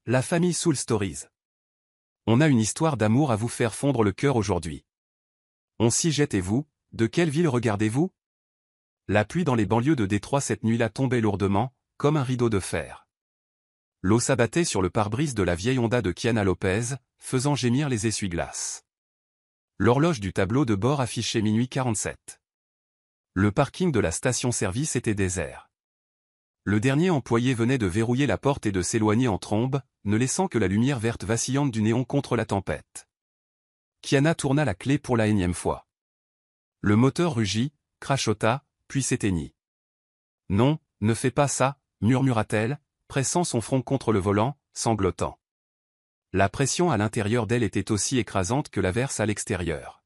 la famille Soul Stories. On a une histoire d'amour à vous faire fondre le cœur aujourd'hui. On s'y jette et vous, de quelle ville regardez-vous? La pluie dans les banlieues de Détroit cette nuit-là tombait lourdement, comme un rideau de fer. L'eau s'abattait sur le pare-brise de la vieille Honda de Kiana Lopez, faisant gémir les essuie-glaces. L'horloge du tableau de bord affichait minuit 47. Le parking de la station-service était désert. Le dernier employé venait de verrouiller la porte et de s'éloigner en trombe, ne laissant que la lumière verte vacillante du néon contre la tempête. Kiana tourna la clé pour la énième fois. Le moteur rugit, crachota, puis s'éteignit. « Non, ne fais pas ça », murmura-t-elle, pressant son front contre le volant, sanglotant. La pression à l'intérieur d'elle était aussi écrasante que l'averse à l'extérieur.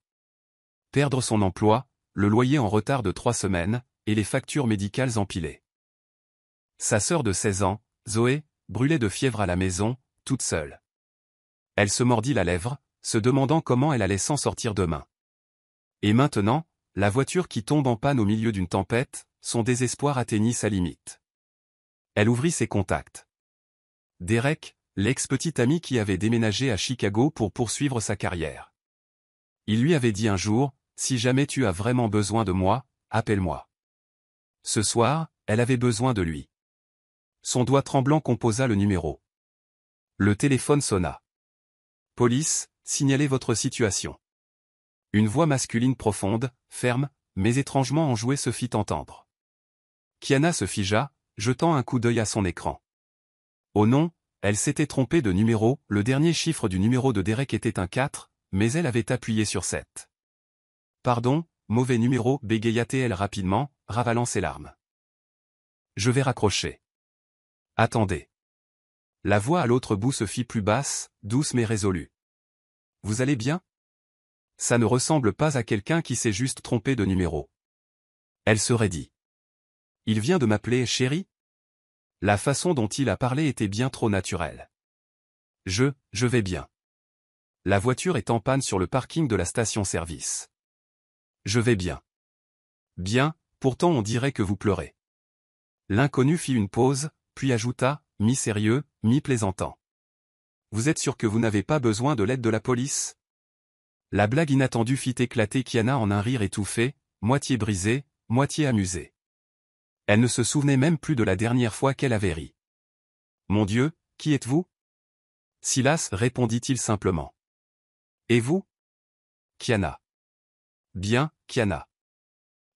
Perdre son emploi, le loyer en retard de 3 semaines, et les factures médicales empilées. Sa sœur de 16 ans, Zoé, brûlait de fièvre à la maison, toute seule. Elle se mordit la lèvre, se demandant comment elle allait s'en sortir demain. Et maintenant, la voiture qui tombe en panne au milieu d'une tempête, son désespoir atteignit sa limite. Elle ouvrit ses contacts. Derek, l'ex-petit ami qui avait déménagé à Chicago pour poursuivre sa carrière. Il lui avait dit un jour, « Si jamais tu as vraiment besoin de moi, appelle-moi. » Ce soir, elle avait besoin de lui. Son doigt tremblant composa le numéro. Le téléphone sonna. « Police, signalez votre situation. » Une voix masculine profonde, ferme, mais étrangement enjouée se fit entendre. Kiana se figea, jetant un coup d'œil à son écran. Oh non, elle s'était trompée de numéro, le dernier chiffre du numéro de Derek était un 4, mais elle avait appuyé sur 7. Pardon, mauvais numéro, bégaya-t-elle rapidement, ravalant ses larmes. Je vais raccrocher. Attendez. La voix à l'autre bout se fit plus basse, douce mais résolue. Vous allez bien? Ça ne ressemble pas à quelqu'un qui s'est juste trompé de numéro. Elle se raidit. Il vient de m'appeler chérie? La façon dont il a parlé était bien trop naturelle. Je vais bien. La voiture est en panne sur le parking de la station-service. Je vais bien. Bien, pourtant on dirait que vous pleurez. L'inconnu fit une pause, puis ajouta, mi-sérieux, mi-plaisantant. Vous êtes sûr que vous n'avez pas besoin de l'aide de la police? La blague inattendue fit éclater Kiana en un rire étouffé, moitié brisé, moitié amusé. Elle ne se souvenait même plus de la dernière fois qu'elle avait ri. Mon Dieu, qui êtes-vous? Silas, répondit-il simplement. Et vous? Kiana. Bien, Kiana.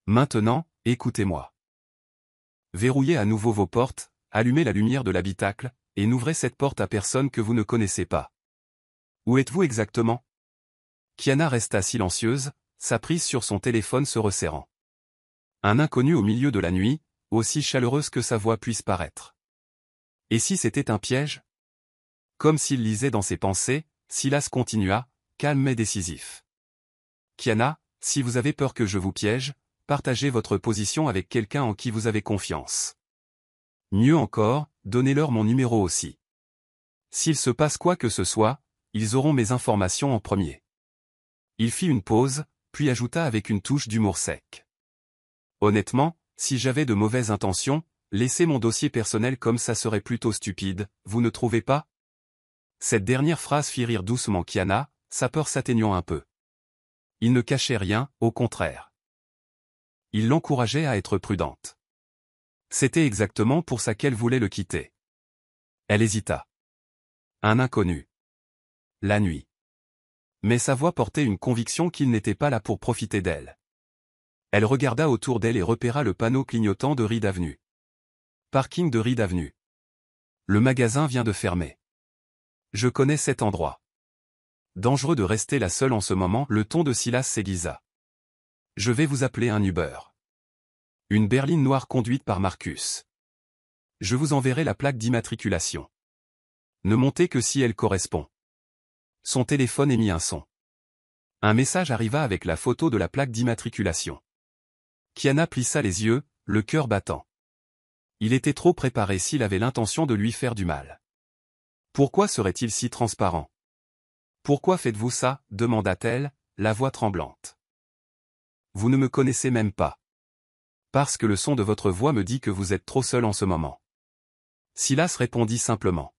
Maintenant, écoutez-moi. Verrouillez à nouveau vos portes, allumez la lumière de l'habitacle, et n'ouvrez cette porte à personne que vous ne connaissez pas. Où êtes-vous exactement? Kiana resta silencieuse, sa prise sur son téléphone se resserrant. Un inconnu au milieu de la nuit, aussi chaleureuse que sa voix puisse paraître. Et si c'était un piège? Comme s'il lisait dans ses pensées, Silas continua, calme mais décisif. Kiana, si vous avez peur que je vous piège, partagez votre position avec quelqu'un en qui vous avez confiance. Mieux encore, donnez-leur mon numéro aussi. S'il se passe quoi que ce soit, ils auront mes informations en premier. Il fit une pause, puis ajouta avec une touche d'humour sec. Honnêtement, si j'avais de mauvaises intentions, laisser mon dossier personnel comme ça serait plutôt stupide, vous ne trouvez pas? Cette dernière phrase fit rire doucement Kiana, sa peur s'atténuant un peu. Il ne cachait rien, au contraire. Il l'encourageait à être prudente. C'était exactement pour ça qu'elle voulait le quitter. Elle hésita. Un inconnu. La nuit. Mais sa voix portait une conviction qu'il n'était pas là pour profiter d'elle. Elle regarda autour d'elle et repéra le panneau clignotant de Reed Avenue. Parking de Reed Avenue. Le magasin vient de fermer. Je connais cet endroit. Dangereux de rester là seule en ce moment, le ton de Silas s'aiguisa. Je vais vous appeler un Uber. Une berline noire conduite par Marcus. Je vous enverrai la plaque d'immatriculation. Ne montez que si elle correspond. Son téléphone émit un son. Un message arriva avec la photo de la plaque d'immatriculation. Kiana plissa les yeux, le cœur battant. Il était trop préparé s'il avait l'intention de lui faire du mal. Pourquoi serait-il si transparent? Pourquoi faites-vous ça? Demanda-t-elle, la voix tremblante. Vous ne me connaissez même pas. Parce que le son de votre voix me dit que vous êtes trop seul en ce moment. Silas répondit simplement.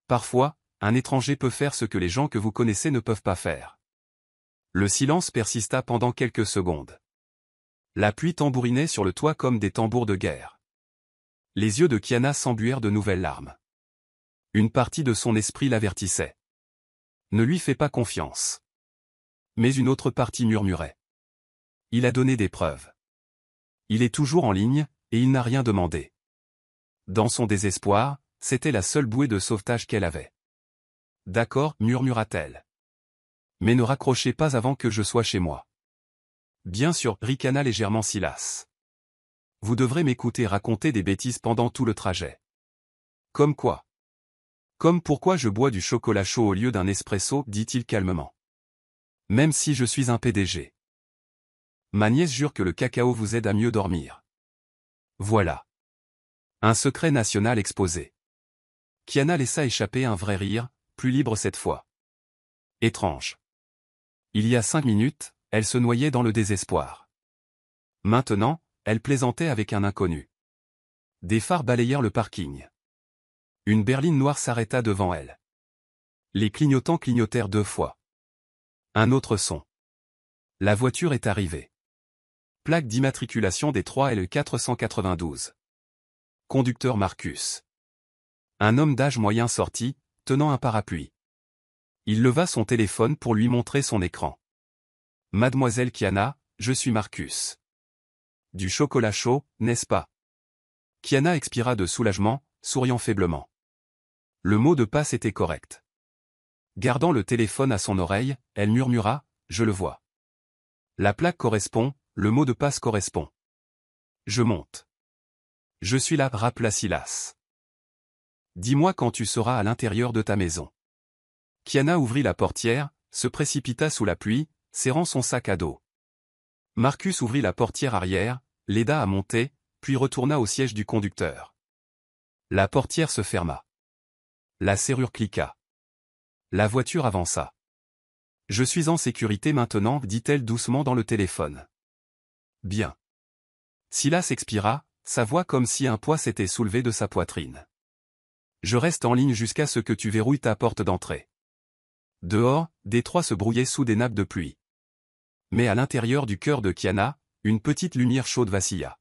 Parfois, un étranger peut faire ce que les gens que vous connaissez ne peuvent pas faire. Le silence persista pendant quelques secondes. La pluie tambourinait sur le toit comme des tambours de guerre. Les yeux de Kiana s'embuèrent de nouvelles larmes. Une partie de son esprit l'avertissait. Ne lui fais pas confiance. Mais une autre partie murmurait. Il a donné des preuves. Il est toujours en ligne, et il n'a rien demandé. Dans son désespoir, c'était la seule bouée de sauvetage qu'elle avait. D'accord, murmura-t-elle. Mais ne raccrochez pas avant que je sois chez moi. Bien sûr, ricana légèrement Silas. Vous devrez m'écouter raconter des bêtises pendant tout le trajet. Comme quoi? Comme pourquoi je bois du chocolat chaud au lieu d'un espresso, dit-il calmement. Même si je suis un PDG. Ma nièce jure que le cacao vous aide à mieux dormir. Voilà. Un secret national exposé. Kiana laissa échapper un vrai rire, plus libre cette fois. Étrange. Il y a 5 minutes, elle se noyait dans le désespoir. Maintenant, elle plaisantait avec un inconnu. Des phares balayèrent le parking. Une berline noire s'arrêta devant elle. Les clignotants clignotèrent 2 fois. Un autre son. La voiture est arrivée. Plaque d'immatriculation des 3L 492. Conducteur Marcus. Un homme d'âge moyen sortit, tenant un parapluie. Il leva son téléphone pour lui montrer son écran. Mademoiselle Kiana, je suis Marcus. Du chocolat chaud, n'est-ce pas? Kiana expira de soulagement, souriant faiblement. Le mot de passe était correct. Gardant le téléphone à son oreille, elle murmura, je le vois. La plaque correspond, le mot de passe correspond. Je monte. Je suis là, rappela Silas. Dis-moi quand tu seras à l'intérieur de ta maison. Kiana ouvrit la portière, se précipita sous la pluie, serrant son sac à dos. Marcus ouvrit la portière arrière, l'aida à monter, puis retourna au siège du conducteur. La portière se ferma. La serrure cliqua. La voiture avança. Je suis en sécurité maintenant, dit-elle doucement dans le téléphone. Bien. Silas expira, sa voix comme si un poids s'était soulevé de sa poitrine. Je reste en ligne jusqu'à ce que tu verrouilles ta porte d'entrée. Dehors, Détroit se brouillait sous des nappes de pluie. Mais à l'intérieur du cœur de Kiana, une petite lumière chaude vacilla.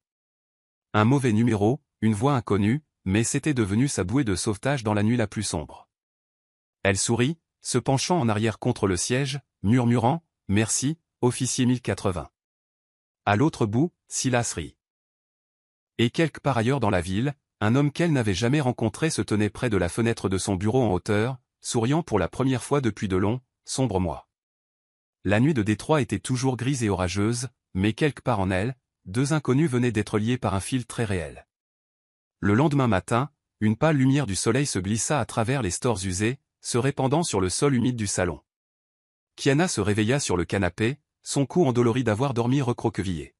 Un mauvais numéro, une voix inconnue, mais c'était devenu sa bouée de sauvetage dans la nuit la plus sombre. Elle sourit, se penchant en arrière contre le siège, murmurant « Merci, officier 1080 ». À l'autre bout, Silas rit. Et quelque part ailleurs dans la ville, un homme qu'elle n'avait jamais rencontré se tenait près de la fenêtre de son bureau en hauteur, souriant pour la première fois depuis de longs, sombres mois. La nuit de Détroit était toujours grise et orageuse, mais quelque part en elle, 2 inconnus venaient d'être liés par un fil très réel. Le lendemain matin, une pâle lumière du soleil se glissa à travers les stores usés, se répandant sur le sol humide du salon. Kiana se réveilla sur le canapé, son cou endolori d'avoir dormi recroquevillé.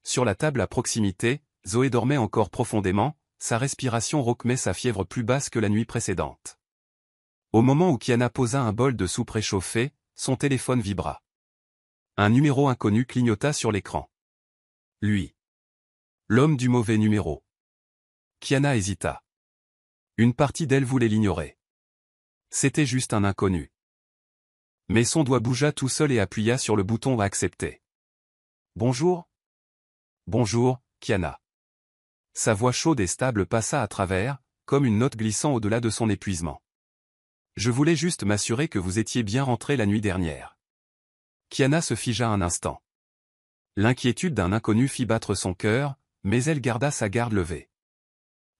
Sur la table à proximité, Zoé dormait encore profondément, sa respiration rauquemait sa fièvre plus basse que la nuit précédente. Au moment où Kiana posa un bol de soupe réchauffée, son téléphone vibra. Un numéro inconnu clignota sur l'écran. Lui. L'homme du mauvais numéro. Kiana hésita. Une partie d'elle voulait l'ignorer. C'était juste un inconnu. Mais son doigt bougea tout seul et appuya sur le bouton « Accepter ». Bonjour. Bonjour, Kiana. Sa voix chaude et stable passa à travers, comme une note glissant au-delà de son épuisement. Je voulais juste m'assurer que vous étiez bien rentré la nuit dernière. Kiana se figea un instant. L'inquiétude d'un inconnu fit battre son cœur, mais elle garda sa garde levée.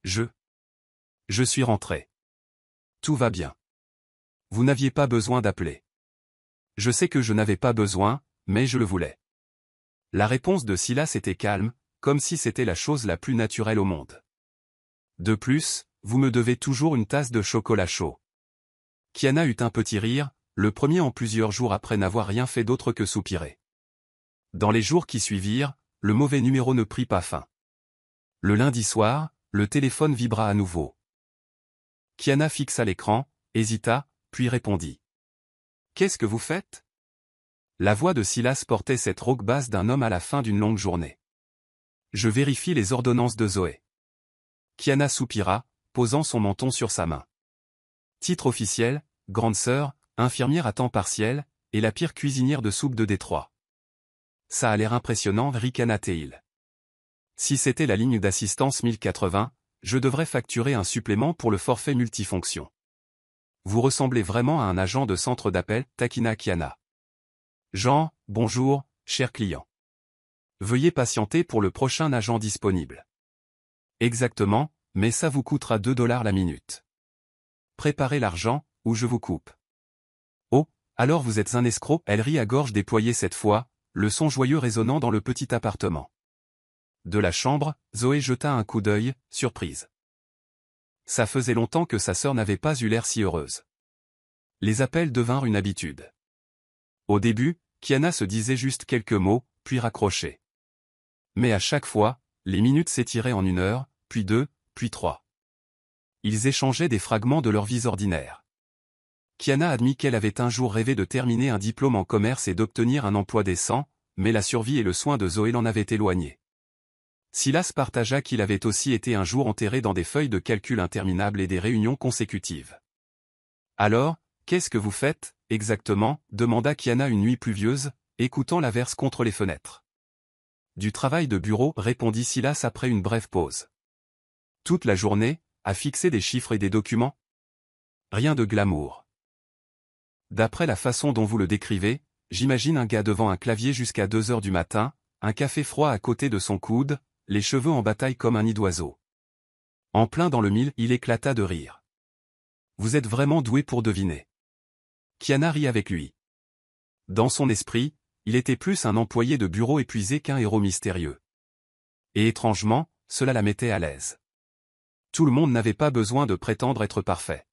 Je suis rentré. Tout va bien. Vous n'aviez pas besoin d'appeler. Je sais que je n'avais pas besoin, mais je le voulais. La réponse de Silas était calme, comme si c'était la chose la plus naturelle au monde. De plus, vous me devez toujours une tasse de chocolat chaud. Kiana eut un petit rire, le premier en plusieurs jours après n'avoir rien fait d'autre que soupirer. Dans les jours qui suivirent, le mauvais numéro ne prit pas fin. Le lundi soir, le téléphone vibra à nouveau. Kiana fixa l'écran, hésita, puis répondit. « Qu'est-ce que vous faites ?» La voix de Silas portait cette rauque basse d'un homme à la fin d'une longue journée. « Je vérifie les ordonnances de Zoé. » Kiana soupira, posant son menton sur sa main. Titre officiel, grande sœur, infirmière à temps partiel, et la pire cuisinière de soupe de Détroit. Ça a l'air impressionnant, ricana Teil. Si c'était la ligne d'assistance 1080, je devrais facturer un supplément pour le forfait multifonction. Vous ressemblez vraiment à un agent de centre d'appel, taquina Kiana. Jean, bonjour, cher client. Veuillez patienter pour le prochain agent disponible. Exactement, mais ça vous coûtera 2 $ la minute. Préparez l'argent, ou je vous coupe. Oh, alors vous êtes un escroc, elle rit à gorge déployée cette fois, le son joyeux résonnant dans le petit appartement. De la chambre, Zoé jeta un coup d'œil, surprise. Ça faisait longtemps que sa sœur n'avait pas eu l'air si heureuse. Les appels devinrent une habitude. Au début, Kiana se disait juste quelques mots, puis raccrochait. Mais à chaque fois, les minutes s'étiraient en 1 heure, puis 2, puis 3. Ils échangeaient des fragments de leur vie ordinaire. Kiana admit qu'elle avait un jour rêvé de terminer un diplôme en commerce et d'obtenir un emploi décent, mais la survie et le soin de Zoé l'en avaient éloigné. Silas partagea qu'il avait aussi été un jour enterré dans des feuilles de calcul interminables et des réunions consécutives. Alors, qu'est-ce que vous faites, exactement, demanda Kiana une nuit pluvieuse, écoutant l'averse contre les fenêtres. Du travail de bureau, répondit Silas après une brève pause. Toute la journée, à fixer des chiffres et des documents? Rien de glamour. D'après la façon dont vous le décrivez, j'imagine un gars devant un clavier jusqu'à 2 heures du matin, un café froid à côté de son coude, les cheveux en bataille comme un nid d'oiseau. En plein dans le mille, il éclata de rire. Vous êtes vraiment doué pour deviner. Kiana rit avec lui. Dans son esprit, il était plus un employé de bureau épuisé qu'un héros mystérieux. Et étrangement, cela la mettait à l'aise. Tout le monde n'avait pas besoin de prétendre être parfait.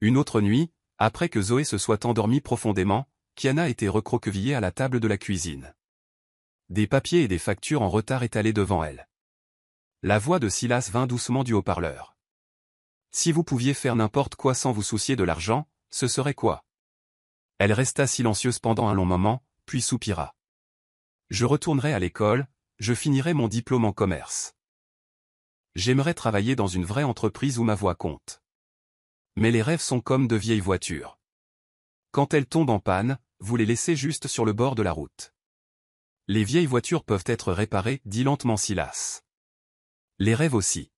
Une autre nuit, après que Zoé se soit endormie profondément, Kiana était recroquevillée à la table de la cuisine. Des papiers et des factures en retard étalés devant elle. La voix de Silas vint doucement du haut-parleur. Si vous pouviez faire n'importe quoi sans vous soucier de l'argent, ce serait quoi? Elle resta silencieuse pendant un long moment, puis soupira. Je retournerai à l'école, je finirai mon diplôme en commerce. J'aimerais travailler dans une vraie entreprise où ma voix compte. Mais les rêves sont comme de vieilles voitures. Quand elles tombent en panne, vous les laissez juste sur le bord de la route. Les vieilles voitures peuvent être réparées, dit lentement Silas. Les rêves aussi.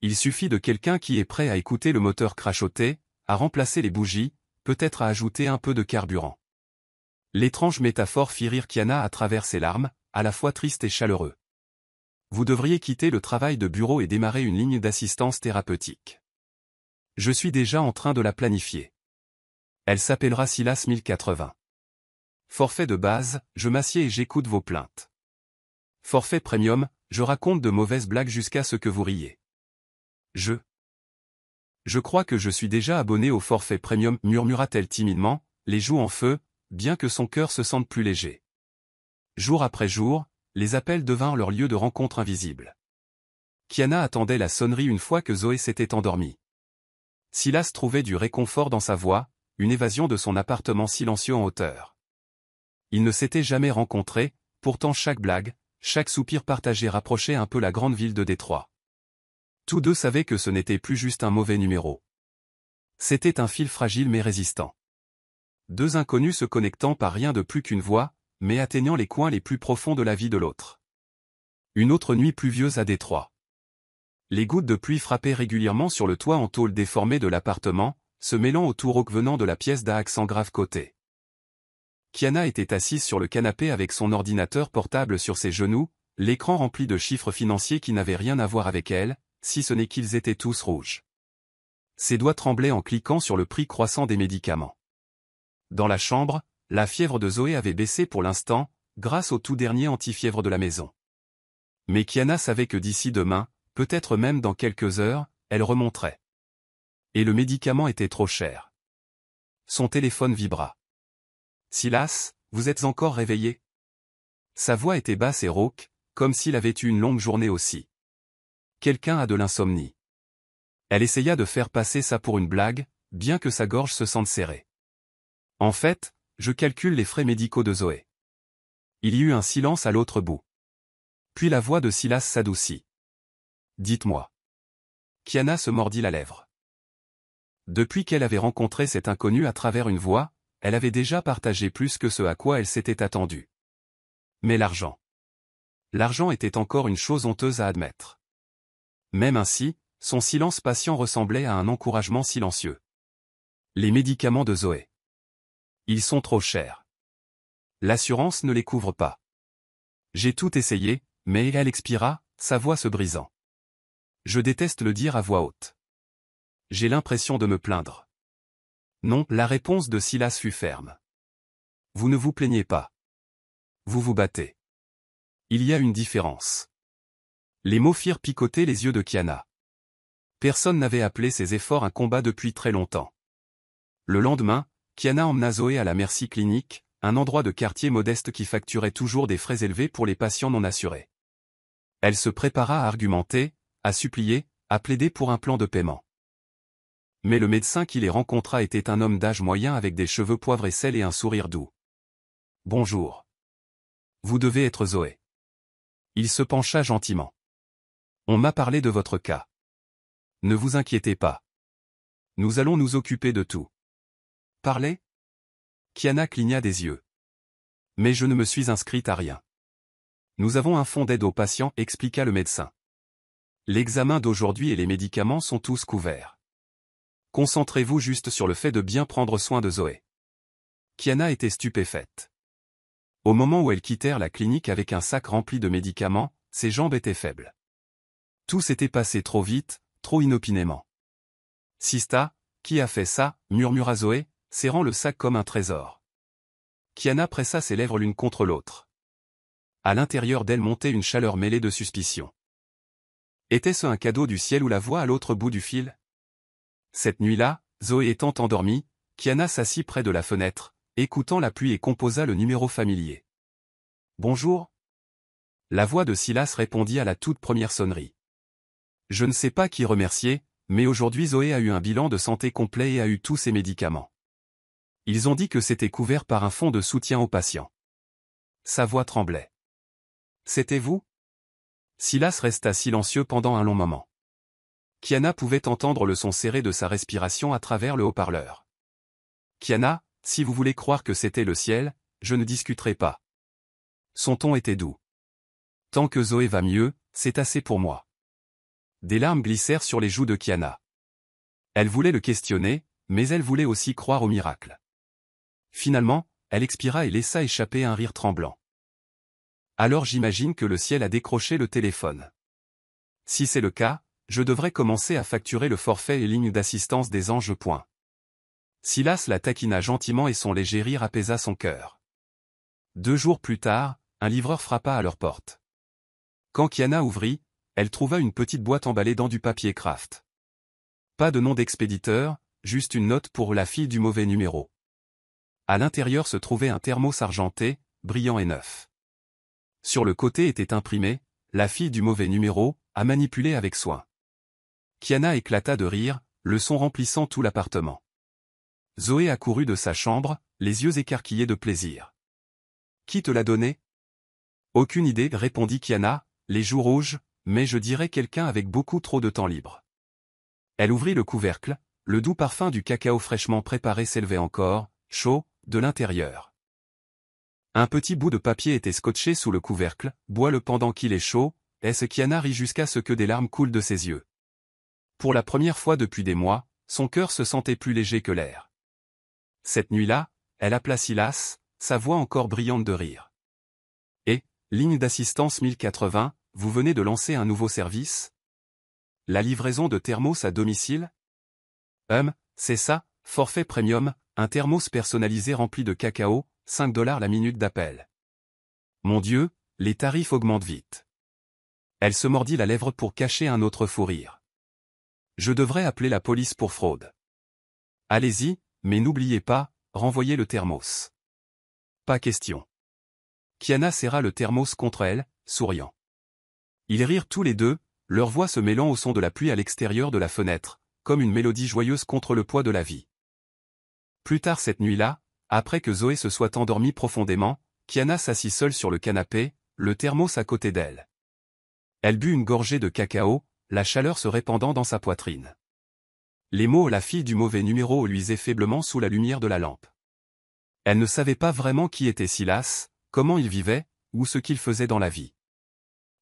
Il suffit de quelqu'un qui est prêt à écouter le moteur crachoter, à remplacer les bougies, peut-être à ajouter un peu de carburant. L'étrange métaphore fit rire Kiana à travers ses larmes, à la fois triste et chaleureux. Vous devriez quitter le travail de bureau et démarrer une ligne d'assistance thérapeutique. Je suis déjà en train de la planifier. Elle s'appellera Silas 1080. Forfait de base, je m'assieds et j'écoute vos plaintes. Forfait premium, je raconte de mauvaises blagues jusqu'à ce que vous riez. Je crois que je suis déjà abonné au forfait premium, murmura-t-elle timidement, les joues en feu, bien que son cœur se sente plus léger. Jour après jour, les appels devinrent leur lieu de rencontre invisible. Kiana attendait la sonnerie une fois que Zoé s'était endormie. Silas trouvait du réconfort dans sa voix, une évasion de son appartement silencieux en hauteur. Ils ne s'étaient jamais rencontrés, pourtant chaque blague, chaque soupir partagé rapprochait un peu la grande ville de Détroit. Tous deux savaient que ce n'était plus juste un mauvais numéro. C'était un fil fragile mais résistant. Deux inconnus se connectant par rien de plus qu'une voix, mais atteignant les coins les plus profonds de la vie de l'autre. Une autre nuit pluvieuse à Détroit. Les gouttes de pluie frappaient régulièrement sur le toit en tôle déformé de l'appartement, se mêlant au tout rauque venant de la pièce d'à accent grave côté. Kiana était assise sur le canapé avec son ordinateur portable sur ses genoux, l'écran rempli de chiffres financiers qui n'avaient rien à voir avec elle, si ce n'est qu'ils étaient tous rouges. Ses doigts tremblaient en cliquant sur le prix croissant des médicaments. Dans la chambre, la fièvre de Zoé avait baissé pour l'instant, grâce au tout dernier antifièvre de la maison. Mais Kiana savait que d'ici demain, peut-être même dans quelques heures, elle remonterait. Et le médicament était trop cher. Son téléphone vibra. Silas, vous êtes encore réveillé? Sa voix était basse et rauque, comme s'il avait eu une longue journée aussi. Quelqu'un a de l'insomnie. Elle essaya de faire passer ça pour une blague, bien que sa gorge se sente serrée. En fait, je calcule les frais médicaux de Zoé. Il y eut un silence à l'autre bout. Puis la voix de Silas s'adoucit. Dites-moi. Kiana se mordit la lèvre. Depuis qu'elle avait rencontré cet inconnu à travers une voix, elle avait déjà partagé plus que ce à quoi elle s'était attendue. Mais l'argent. L'argent était encore une chose honteuse à admettre. Même ainsi, son silence patient ressemblait à un encouragement silencieux. Les médicaments de Zoé. Ils sont trop chers. L'assurance ne les couvre pas. J'ai tout essayé, mais elle expira, sa voix se brisant. Je déteste le dire à voix haute. J'ai l'impression de me plaindre. Non, la réponse de Silas fut ferme. Vous ne vous plaignez pas. Vous vous battez. Il y a une différence. Les mots firent picoter les yeux de Kiana. Personne n'avait appelé ses efforts un combat depuis très longtemps. Le lendemain, Kiana emmena Zoé à la Mercy Clinic, un endroit de quartier modeste qui facturait toujours des frais élevés pour les patients non assurés. Elle se prépara à argumenter, à supplier, à plaider pour un plan de paiement. Mais le médecin qui les rencontra était un homme d'âge moyen avec des cheveux poivre et sel et un sourire doux. « Bonjour. Vous devez être Zoé. » Il se pencha gentiment. « On m'a parlé de votre cas. Ne vous inquiétez pas. Nous allons nous occuper de tout. » Parlez ? Kiana cligna des yeux. « Mais je ne me suis inscrite à rien. Nous avons un fonds d'aide aux patients, expliqua le médecin. L'examen d'aujourd'hui et les médicaments sont tous couverts. Concentrez-vous juste sur le fait de bien prendre soin de Zoé. » Kiana était stupéfaite. Au moment où elles quittèrent la clinique avec un sac rempli de médicaments, ses jambes étaient faibles. Tout s'était passé trop vite, trop inopinément. « Sista, qui a fait ça ?» murmura Zoé, serrant le sac comme un trésor. Kiana pressa ses lèvres l'une contre l'autre. À l'intérieur d'elle montait une chaleur mêlée de suspicion. Était-ce un cadeau du ciel ou la voix à l'autre bout du fil? Cette nuit-là, Zoé étant endormie, Kiana s'assit près de la fenêtre, écoutant la pluie et composa le numéro familier. « Bonjour ?» La voix de Silas répondit à la toute première sonnerie. « Je ne sais pas qui remercier, mais aujourd'hui Zoé a eu un bilan de santé complet et a eu tous ses médicaments. Ils ont dit que c'était couvert par un fonds de soutien aux patients. » Sa voix tremblait. « C'était vous ?» Silas resta silencieux pendant un long moment. Kiana pouvait entendre le son serré de sa respiration à travers le haut-parleur. « Kiana, si vous voulez croire que c'était le ciel, je ne discuterai pas. » Son ton était doux. « Tant que Zoé va mieux, c'est assez pour moi. » Des larmes glissèrent sur les joues de Kiana. Elle voulait le questionner, mais elle voulait aussi croire au miracle. Finalement, elle expira et laissa échapper un rire tremblant. « Alors j'imagine que le ciel a décroché le téléphone. Si c'est le cas, je devrais commencer à facturer le forfait et ligne d'assistance des anges. » Silas la taquina gentiment et son léger rire apaisa son cœur. 2 jours plus tard, un livreur frappa à leur porte. Quand Kiana ouvrit, elle trouva une petite boîte emballée dans du papier craft. Pas de nom d'expéditeur, juste une note pour la fille du mauvais numéro. À l'intérieur se trouvait un thermos argenté, brillant et neuf. Sur le côté était imprimé « La fille du mauvais numéro, à manipuler avec soin ». Kiana éclata de rire, le son remplissant tout l'appartement. Zoé accourut de sa chambre, les yeux écarquillés de plaisir. « Qui te l'a donné ?»« Aucune idée, répondit Kiana, les joues rouges, mais je dirais quelqu'un avec beaucoup trop de temps libre. » Elle ouvrit le couvercle, le doux parfum du cacao fraîchement préparé s'élevait encore, chaud, de l'intérieur. Un petit bout de papier était scotché sous le couvercle, bois-le pendant qu'il est chaud, et Kiana rit jusqu'à ce que des larmes coulent de ses yeux. Pour la première fois depuis des mois, son cœur se sentait plus léger que l'air. Cette nuit-là, elle appela Silas, sa voix encore brillante de rire. « Et, ligne d'assistance 1080, vous venez de lancer un nouveau service? La livraison de thermos à domicile? » C'est ça, forfait premium, un thermos personnalisé rempli de cacao, 5 $ la minute d'appel. Mon Dieu, les tarifs augmentent vite. Elle se mordit la lèvre pour cacher un autre fou rire. Je devrais appeler la police pour fraude. Allez-y, mais n'oubliez pas, renvoyez le thermos. Pas question. Kiana serra le thermos contre elle, souriant. Ils rirent tous les deux, leurs voix se mêlant au son de la pluie à l'extérieur de la fenêtre, comme une mélodie joyeuse contre le poids de la vie. Plus tard cette nuit-là, après que Zoé se soit endormie profondément, Kiana s'assit seule sur le canapé, le thermos à côté d'elle. Elle but une gorgée de cacao, la chaleur se répandant dans sa poitrine. Les mots « la fille du mauvais numéro » luisaient faiblement sous la lumière de la lampe. Elle ne savait pas vraiment qui était Silas, comment il vivait, ou ce qu'il faisait dans la vie.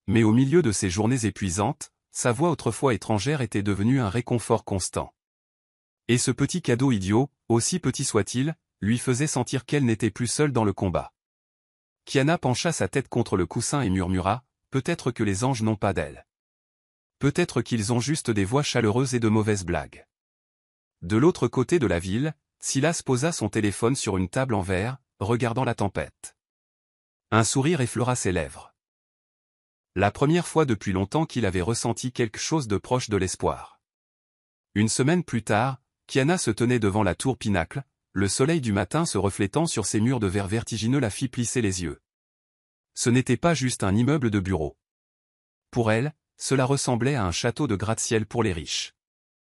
Mais au milieu de ces journées épuisantes, sa voix autrefois étrangère était devenue un réconfort constant. Et ce petit cadeau idiot, aussi petit soit-il, lui faisait sentir qu'elle n'était plus seule dans le combat. Kiana pencha sa tête contre le coussin et murmura, « Peut-être que les anges n'ont pas d'ailes. Peut-être qu'ils ont juste des voix chaleureuses et de mauvaises blagues. » De l'autre côté de la ville, Silas posa son téléphone sur une table en verre, regardant la tempête. Un sourire effleura ses lèvres. La première fois depuis longtemps qu'il avait ressenti quelque chose de proche de l'espoir. Une semaine plus tard, Kiana se tenait devant la tour Pinacle, le soleil du matin se reflétant sur ses murs de verre vertigineux la fit plisser les yeux. Ce n'était pas juste un immeuble de bureaux. Pour elle, cela ressemblait à un château de gratte-ciel pour les riches.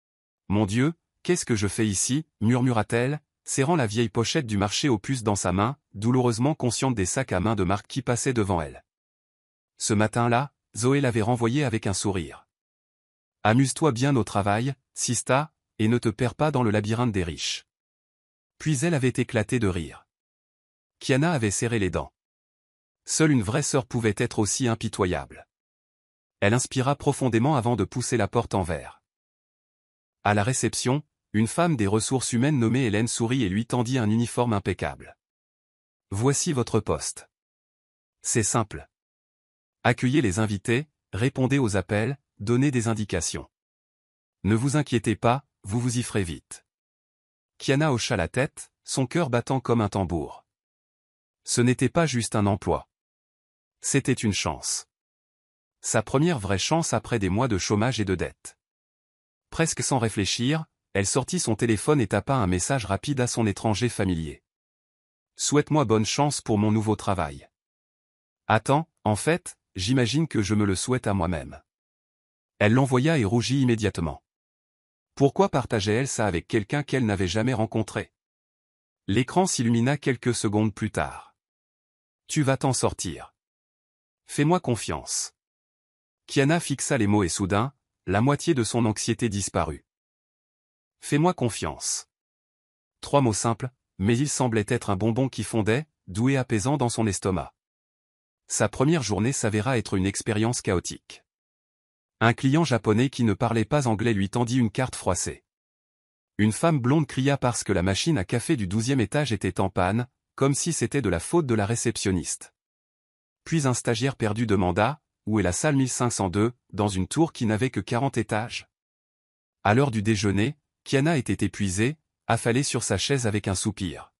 « Mon Dieu, qu'est-ce que je fais ici » murmura-t-elle, serrant la vieille pochette du marché aux puces dans sa main, douloureusement consciente des sacs à main de marque qui passaient devant elle. Ce matin-là, Zoé l'avait renvoyée avec un sourire. « Amuse-toi bien au travail, Sista, et ne te perds pas dans le labyrinthe des riches. » Puis elle avait éclaté de rire. Kiana avait serré les dents. Seule une vraie sœur pouvait être aussi impitoyable. Elle inspira profondément avant de pousser la porte en verre. À la réception, une femme des ressources humaines nommée Hélène sourit et lui tendit un uniforme impeccable. « Voici votre poste. C'est simple. Accueillez les invités, répondez aux appels, donnez des indications. Ne vous inquiétez pas, vous vous y ferez vite. » Kiana hocha la tête, son cœur battant comme un tambour. Ce n'était pas juste un emploi. C'était une chance. Sa première vraie chance après des mois de chômage et de dettes. Presque sans réfléchir, elle sortit son téléphone et tapa un message rapide à son étranger familier. « Souhaite-moi bonne chance pour mon nouveau travail. » « Attends, en fait, j'imagine que je me le souhaite à moi-même. » Elle l'envoya et rougit immédiatement. Pourquoi partageait-elle ça avec quelqu'un qu'elle n'avait jamais rencontré? L'écran s'illumina quelques secondes plus tard. « Tu vas t'en sortir. Fais-moi confiance. » Kiana fixa les mots et soudain, la moitié de son anxiété disparut. « Fais-moi confiance. » 3 mots simples, mais ils semblaient être un bonbon qui fondait, doux et apaisant dans son estomac. Sa première journée s'avéra être une expérience chaotique. Un client japonais qui ne parlait pas anglais lui tendit une carte froissée. Une femme blonde cria parce que la machine à café du 12e étage était en panne, comme si c'était de la faute de la réceptionniste. Puis un stagiaire perdu demanda, où est la salle 1502, dans une tour qui n'avait que 40 étages. À l'heure du déjeuner, Kiana était épuisée, affalée sur sa chaise avec un soupir.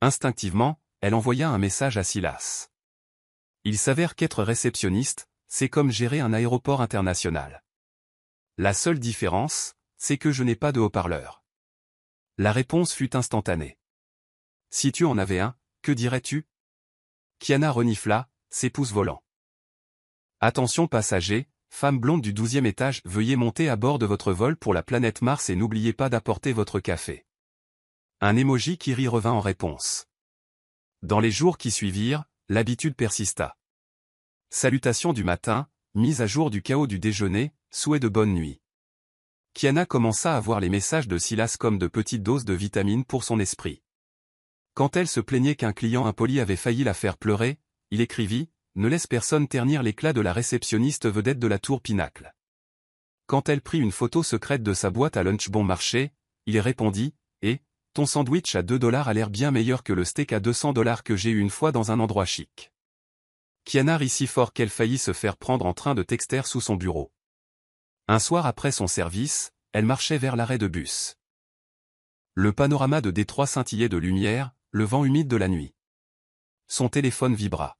Instinctivement, elle envoya un message à Silas. Il s'avère qu'être réceptionniste, c'est comme gérer un aéroport international. La seule différence, c'est que je n'ai pas de haut-parleur. La réponse fut instantanée. Si tu en avais un, que dirais-tu? Kiana renifla, ses pouces volants. Attention passagers, femme blonde du 12e étage, veuillez monter à bord de votre vol pour la planète Mars et n'oubliez pas d'apporter votre café. Un emoji qui rit revint en réponse. Dans les jours qui suivirent, l'habitude persista. Salutations du matin, mise à jour du chaos du déjeuner, souhait de bonne nuit. Kiana commença à voir les messages de Silas comme de petites doses de vitamines pour son esprit. Quand elle se plaignait qu'un client impoli avait failli la faire pleurer, il écrivit, ne laisse personne ternir l'éclat de la réceptionniste vedette de la tour Pinacle. Quand elle prit une photo secrète de sa boîte à lunch bon marché, il répondit, ton sandwich à $2 a l'air bien meilleur que le steak à $200 que j'ai eu une fois dans un endroit chic. Kiana rit si fort qu'elle faillit se faire prendre en train de texter sous son bureau. Un soir après son service, elle marchait vers l'arrêt de bus. Le panorama de Détroit scintillait de lumière, le vent humide de la nuit. Son téléphone vibra.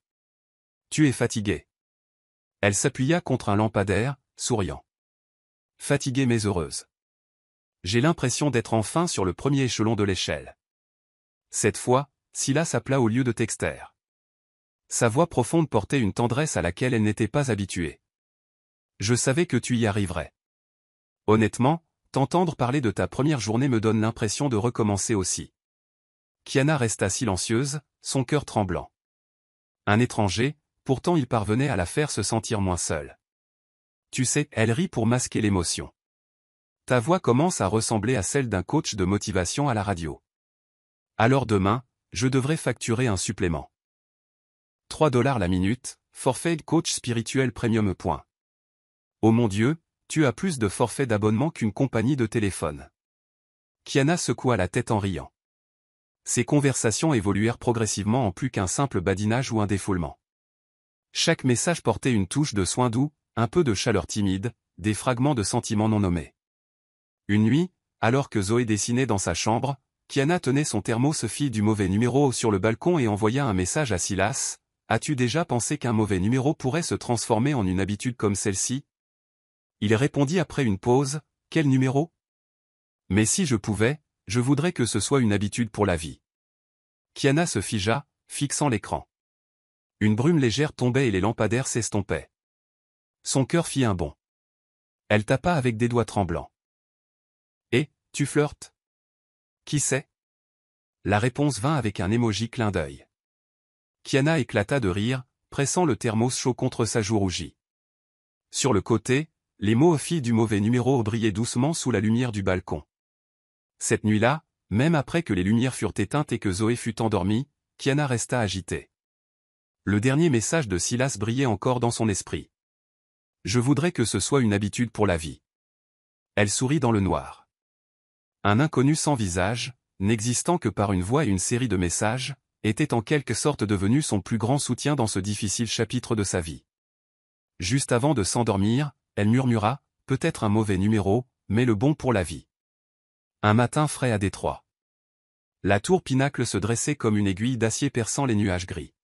Tu es fatiguée. Elle s'appuya contre un lampadaire, souriant. Fatiguée mais heureuse. J'ai l'impression d'être enfin sur le premier échelon de l'échelle. Cette fois, Silas appela au lieu de texter. Sa voix profonde portait une tendresse à laquelle elle n'était pas habituée. Je savais que tu y arriverais. Honnêtement, t'entendre parler de ta première journée me donne l'impression de recommencer aussi. Kiana resta silencieuse, son cœur tremblant. Un étranger, pourtant il parvenait à la faire se sentir moins seule. Tu sais, elle rit pour masquer l'émotion. Ta voix commence à ressembler à celle d'un coach de motivation à la radio. Alors demain, je devrais facturer un supplément. 3$ la minute, forfait coach spirituel premium. Oh mon Dieu, tu as plus de forfaits d'abonnement qu'une compagnie de téléphone. Kiana secoua la tête en riant. Ces conversations évoluèrent progressivement en plus qu'un simple badinage ou un défoulement. Chaque message portait une touche de soin doux, un peu de chaleur timide, des fragments de sentiments non nommés. Une nuit, alors que Zoé dessinait dans sa chambre, Kiana tenait son thermos fille du mauvais numéro sur le balcon et envoya un message à Silas. As-tu déjà pensé qu'un mauvais numéro pourrait se transformer en une habitude comme celle-ci? Il répondit après une pause, quel numéro? Mais si je pouvais, je voudrais que ce soit une habitude pour la vie. Kiana se figea, fixant l'écran. Une brume légère tombait et les lampadaires s'estompaient. Son cœur fit un bond. Elle tapa avec des doigts tremblants. Et, tu flirtes? Qui sait? La réponse vint avec un émoji clin d'œil. Kiana éclata de rire, pressant le thermos chaud contre sa joue rougie. Sur le côté, les mots fille du mauvais numéro brillaient doucement sous la lumière du balcon. Cette nuit-là, même après que les lumières furent éteintes et que Zoé fut endormie, Kiana resta agitée. Le dernier message de Silas brillait encore dans son esprit. Je voudrais que ce soit une habitude pour la vie. Elle sourit dans le noir. Un inconnu sans visage, n'existant que par une voix et une série de messages, était en quelque sorte devenu son plus grand soutien dans ce difficile chapitre de sa vie. Juste avant de s'endormir, elle murmura, peut-être un mauvais numéro, mais le bon pour la vie. Un matin frais à Détroit. La tour Pinacle se dressait comme une aiguille d'acier perçant les nuages gris.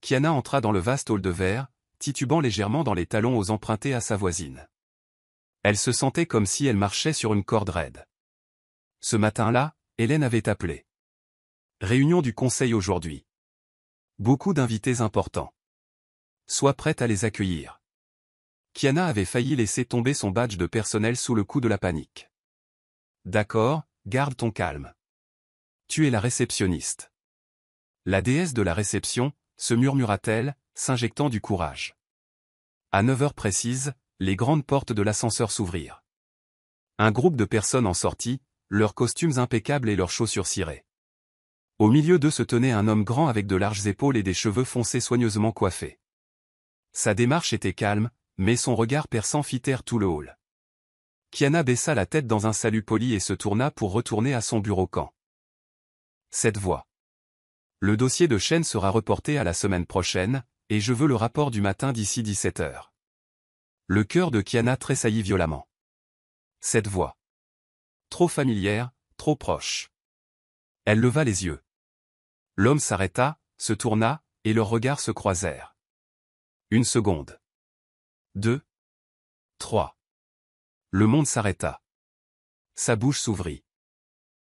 Kiana entra dans le vaste hall de verre, titubant légèrement dans les talons aux empruntés à sa voisine. Elle se sentait comme si elle marchait sur une corde raide. Ce matin-là, Hélène avait appelé. Réunion du conseil aujourd'hui. Beaucoup d'invités importants. Sois prête à les accueillir. Kiana avait failli laisser tomber son badge de personnel sous le coup de la panique. D'accord, garde ton calme. Tu es la réceptionniste. La déesse de la réception, se murmura-t-elle, s'injectant du courage. À 9h précises, les grandes portes de l'ascenseur s'ouvrirent. Un groupe de personnes en sortit, leurs costumes impeccables et leurs chaussures cirées. Au milieu d'eux se tenait un homme grand avec de larges épaules et des cheveux foncés soigneusement coiffés. Sa démarche était calme, mais son regard perçant fit taire tout le hall. Kiana baissa la tête dans un salut poli et se tourna pour retourner à son bureau quand. Cette voix. Le dossier de chaîne sera reporté à la semaine prochaine, et je veux le rapport du matin d'ici 17h. Le cœur de Kiana tressaillit violemment. Cette voix. Trop familière, trop proche. Elle leva les yeux. L'homme s'arrêta, se tourna, et leurs regards se croisèrent. Une seconde. 2. 3. Le monde s'arrêta. Sa bouche s'ouvrit.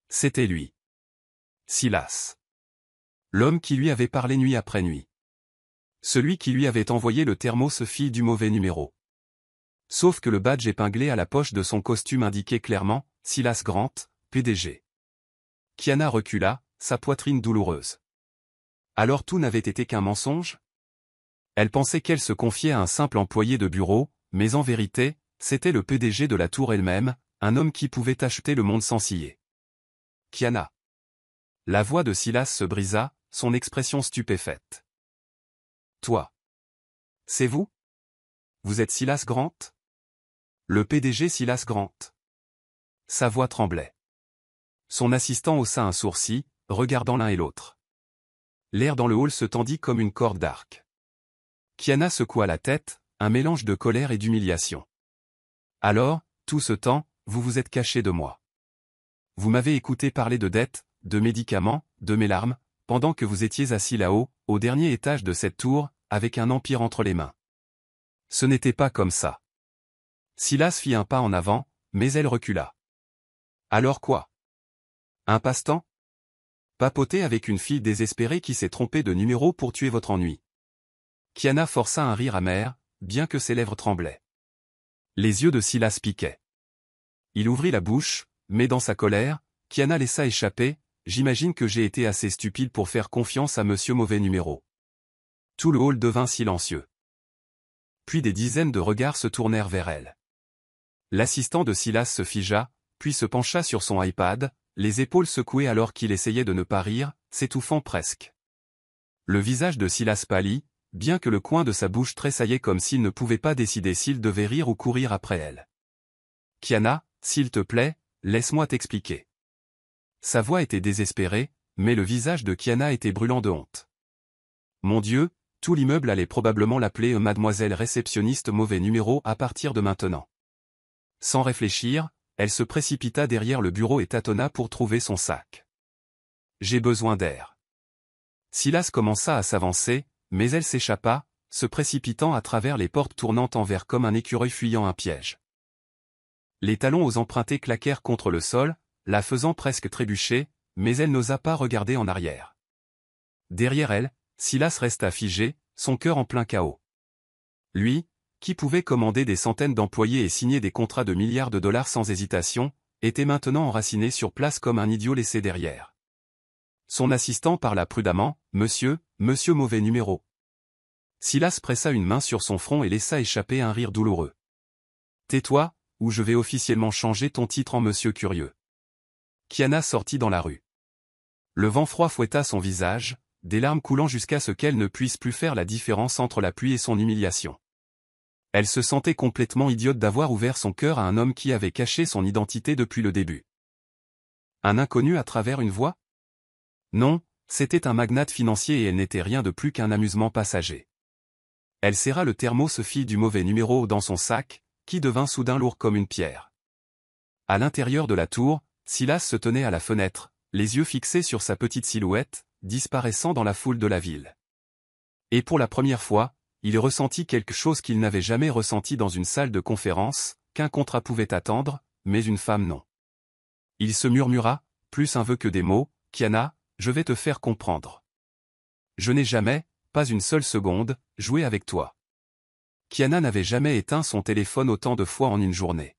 C'était lui. Silas. L'homme qui lui avait parlé nuit après nuit. Celui qui lui avait envoyé le thermos fille du mauvais numéro. Sauf que le badge épinglé à la poche de son costume indiquait clairement, Silas Grant, PDG. Kiana recula, sa poitrine douloureuse. Alors tout n'avait été qu'un mensonge? Elle pensait qu'elle se confiait à un simple employé de bureau, mais en vérité, c'était le PDG de la tour elle-même, un homme qui pouvait acheter le monde sans scier. Kiana. La voix de Silas se brisa, son expression stupéfaite. Toi. C'est vous? Vous êtes Silas Grant? Le PDG Silas Grant. Sa voix tremblait. Son assistant haussa un sourcil, regardant l'un et l'autre. L'air dans le hall se tendit comme une corde d'arc. Kiana secoua la tête, un mélange de colère et d'humiliation. Alors, tout ce temps, vous vous êtes caché de moi. Vous m'avez écouté parler de dettes, de médicaments, de mes larmes, pendant que vous étiez assis là-haut, au dernier étage de cette tour, avec un empire entre les mains. Ce n'était pas comme ça. Silas fit un pas en avant, mais elle recula. Alors quoi? Un passe-temps? Papoter avec une fille désespérée qui s'est trompée de numéro pour tuer votre ennui. Kiana força un rire amer, bien que ses lèvres tremblaient. Les yeux de Silas piquaient. Il ouvrit la bouche, mais dans sa colère, Kiana laissa échapper, j'imagine que j'ai été assez stupide pour faire confiance à monsieur mauvais numéro. Tout le hall devint silencieux. Puis des dizaines de regards se tournèrent vers elle. L'assistant de Silas se figea, puis se pencha sur son iPad, les épaules secouées alors qu'il essayait de ne pas rire, s'étouffant presque. Le visage de Silas pâlit, bien que le coin de sa bouche tressaillait comme s'il ne pouvait pas décider s'il devait rire ou courir après elle. « Kiana, s'il te plaît, laisse-moi t'expliquer. » Sa voix était désespérée, mais le visage de Kiana était brûlant de honte. Mon Dieu, tout l'immeuble allait probablement l'appeler mademoiselle réceptionniste mauvais numéro à partir de maintenant. Sans réfléchir, elle se précipita derrière le bureau et tâtonna pour trouver son sac. J'ai besoin d'air. Silas commença à s'avancer, mais elle s'échappa, se précipitant à travers les portes tournantes en verre comme un écureuil fuyant un piège. Les talons aux empruntés claquèrent contre le sol, la faisant presque trébucher, mais elle n'osa pas regarder en arrière. Derrière elle, Silas resta figé, son cœur en plein chaos. Lui, qui pouvait commander des centaines d'employés et signer des contrats de milliards de dollars sans hésitation, était maintenant enraciné sur place comme un idiot laissé derrière. Son assistant parla prudemment, « Monsieur mauvais numéro. » Silas pressa une main sur son front et laissa échapper un rire douloureux. « Tais-toi, ou je vais officiellement changer ton titre en Monsieur Curieux. » Kiana sortit dans la rue. Le vent froid fouetta son visage, des larmes coulant jusqu'à ce qu'elle ne puisse plus faire la différence entre la pluie et son humiliation. Elle se sentait complètement idiote d'avoir ouvert son cœur à un homme qui avait caché son identité depuis le début. Un inconnu à travers une voie? Non, c'était un magnate financier et elle n'était rien de plus qu'un amusement passager. Elle serra le thermos fille du mauvais numéro dans son sac, qui devint soudain lourd comme une pierre. À l'intérieur de la tour, Silas se tenait à la fenêtre, les yeux fixés sur sa petite silhouette, disparaissant dans la foule de la ville. Et pour la première fois, il ressentit quelque chose qu'il n'avait jamais ressenti dans une salle de conférence, qu'un contrat pouvait attendre, mais une femme non. Il se murmura, plus un vœu que des mots, « Kiana, je vais te faire comprendre. Je n'ai jamais, pas une seule seconde, joué avec toi. » Kiana n'avait jamais éteint son téléphone autant de fois en une journée.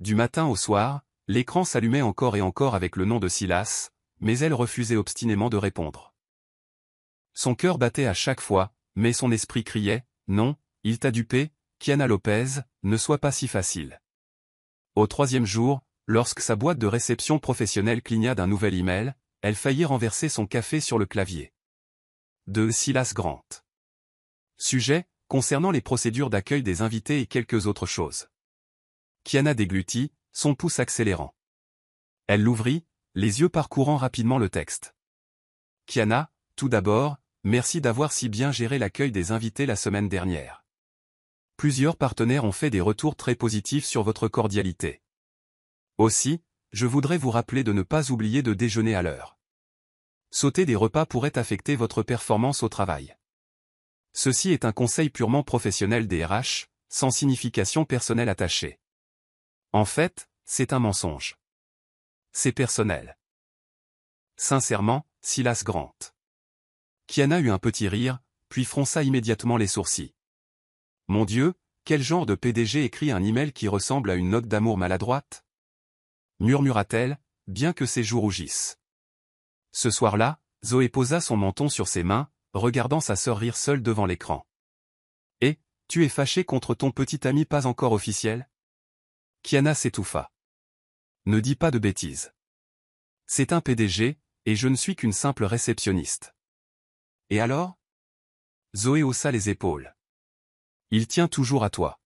Du matin au soir, l'écran s'allumait encore et encore avec le nom de Silas, mais elle refusait obstinément de répondre. Son cœur battait à chaque fois, mais son esprit criait, « Non, il t'a dupé, Kiana Lopez, ne sois pas si facile. » Au troisième jour, lorsque sa boîte de réception professionnelle cligna d'un nouvel email, elle faillit renverser son café sur le clavier. De Silas Grant. Sujet, concernant les procédures d'accueil des invités et quelques autres choses. Kiana déglutit, son pouce accélérant. Elle l'ouvrit, les yeux parcourant rapidement le texte. Kiana, tout d'abord, merci d'avoir si bien géré l'accueil des invités la semaine dernière. Plusieurs partenaires ont fait des retours très positifs sur votre cordialité. Aussi, je voudrais vous rappeler de ne pas oublier de déjeuner à l'heure. Sauter des repas pourrait affecter votre performance au travail. Ceci est un conseil purement professionnel des RH, sans signification personnelle attachée. En fait, c'est un mensonge. C'est personnel. Sincèrement, Silas Grant. Kiana eut un petit rire, puis fronça immédiatement les sourcils. Mon Dieu, quel genre de PDG écrit un email qui ressemble à une note d'amour maladroite? Murmura-t-elle, bien que ses joues rougissent. Ce soir-là, Zoé posa son menton sur ses mains, regardant sa sœur rire seule devant l'écran. Et, tu es fâché contre ton petit ami pas encore officiel? Kiana s'étouffa. Ne dis pas de bêtises. C'est un PDG, et je ne suis qu'une simple réceptionniste. Et alors? Zoé haussa les épaules. Il tient toujours à toi.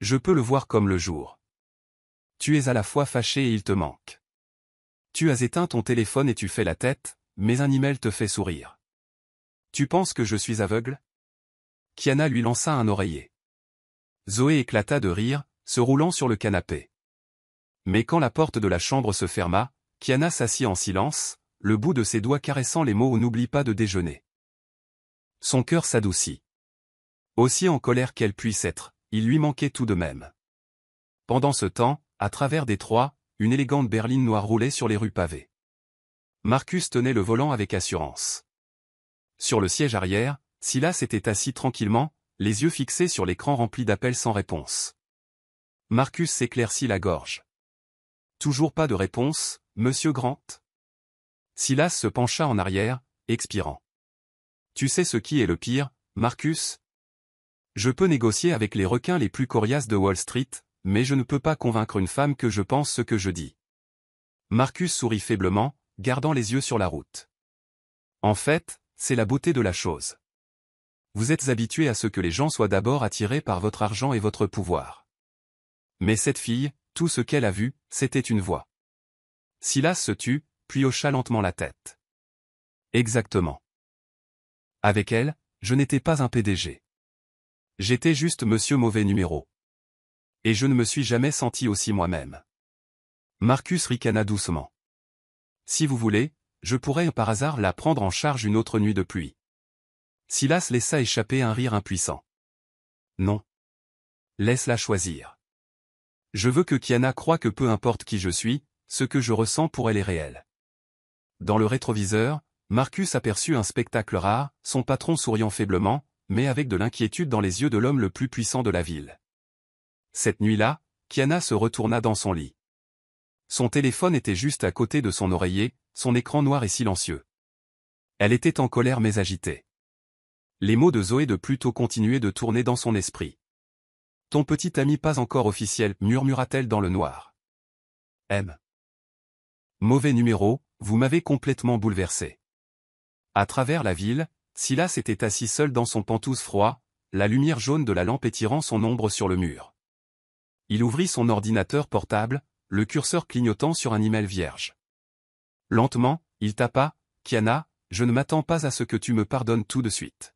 Je peux le voir comme le jour. Tu es à la fois fâché et il te manque. Tu as éteint ton téléphone et tu fais la tête, mais un email te fait sourire. Tu penses que je suis aveugle? Kiana lui lança un oreiller. Zoé éclata de rire, se roulant sur le canapé. Mais quand la porte de la chambre se ferma, Kiana s'assit en silence, le bout de ses doigts caressant les mots « N'oublie pas de déjeuner ». Son cœur s'adoucit. Aussi en colère qu'elle puisse être, il lui manquait tout de même. Pendant ce temps, à travers Détroit, une élégante berline noire roulait sur les rues pavées. Marcus tenait le volant avec assurance. Sur le siège arrière, Silas était assis tranquillement, les yeux fixés sur l'écran rempli d'appels sans réponse. Marcus s'éclaircit la gorge. Toujours pas de réponse, monsieur Grant? Silas se pencha en arrière, expirant. Tu sais ce qui est le pire, Marcus? Je peux négocier avec les requins les plus coriaces de Wall Street, mais je ne peux pas convaincre une femme que je pense ce que je dis. Marcus sourit faiblement, gardant les yeux sur la route. En fait, c'est la beauté de la chose. Vous êtes habitué à ce que les gens soient d'abord attirés par votre argent et votre pouvoir. Mais cette fille, tout ce qu'elle a vu, c'était une voix. Silas se tut, puis hocha lentement la tête. Exactement. Avec elle, je n'étais pas un PDG. J'étais juste monsieur mauvais numéro. Et je ne me suis jamais senti aussi moi-même. Marcus ricana doucement. Si vous voulez, je pourrais par hasard la prendre en charge une autre nuit de pluie. Silas laissa échapper un rire impuissant. Non. Laisse-la choisir. Je veux que Kiana croie que peu importe qui je suis, ce que je ressens pour elle est réel. Dans le rétroviseur, Marcus aperçut un spectacle rare, son patron souriant faiblement, mais avec de l'inquiétude dans les yeux de l'homme le plus puissant de la ville. Cette nuit-là, Kiana se retourna dans son lit. Son téléphone était juste à côté de son oreiller, son écran noir et silencieux. Elle était en colère mais agitée. Les mots de Zoé de Pluto continuaient de tourner dans son esprit. « Ton petit ami pas encore officiel » murmura-t-elle dans le noir. « M. Mauvais numéro, vous m'avez complètement bouleversé. » À travers la ville, Silas était assis seul dans son pantouse froid, la lumière jaune de la lampe étirant son ombre sur le mur. Il ouvrit son ordinateur portable, le curseur clignotant sur un email vierge. Lentement, il tapa « Kiana, je ne m'attends pas à ce que tu me pardonnes tout de suite.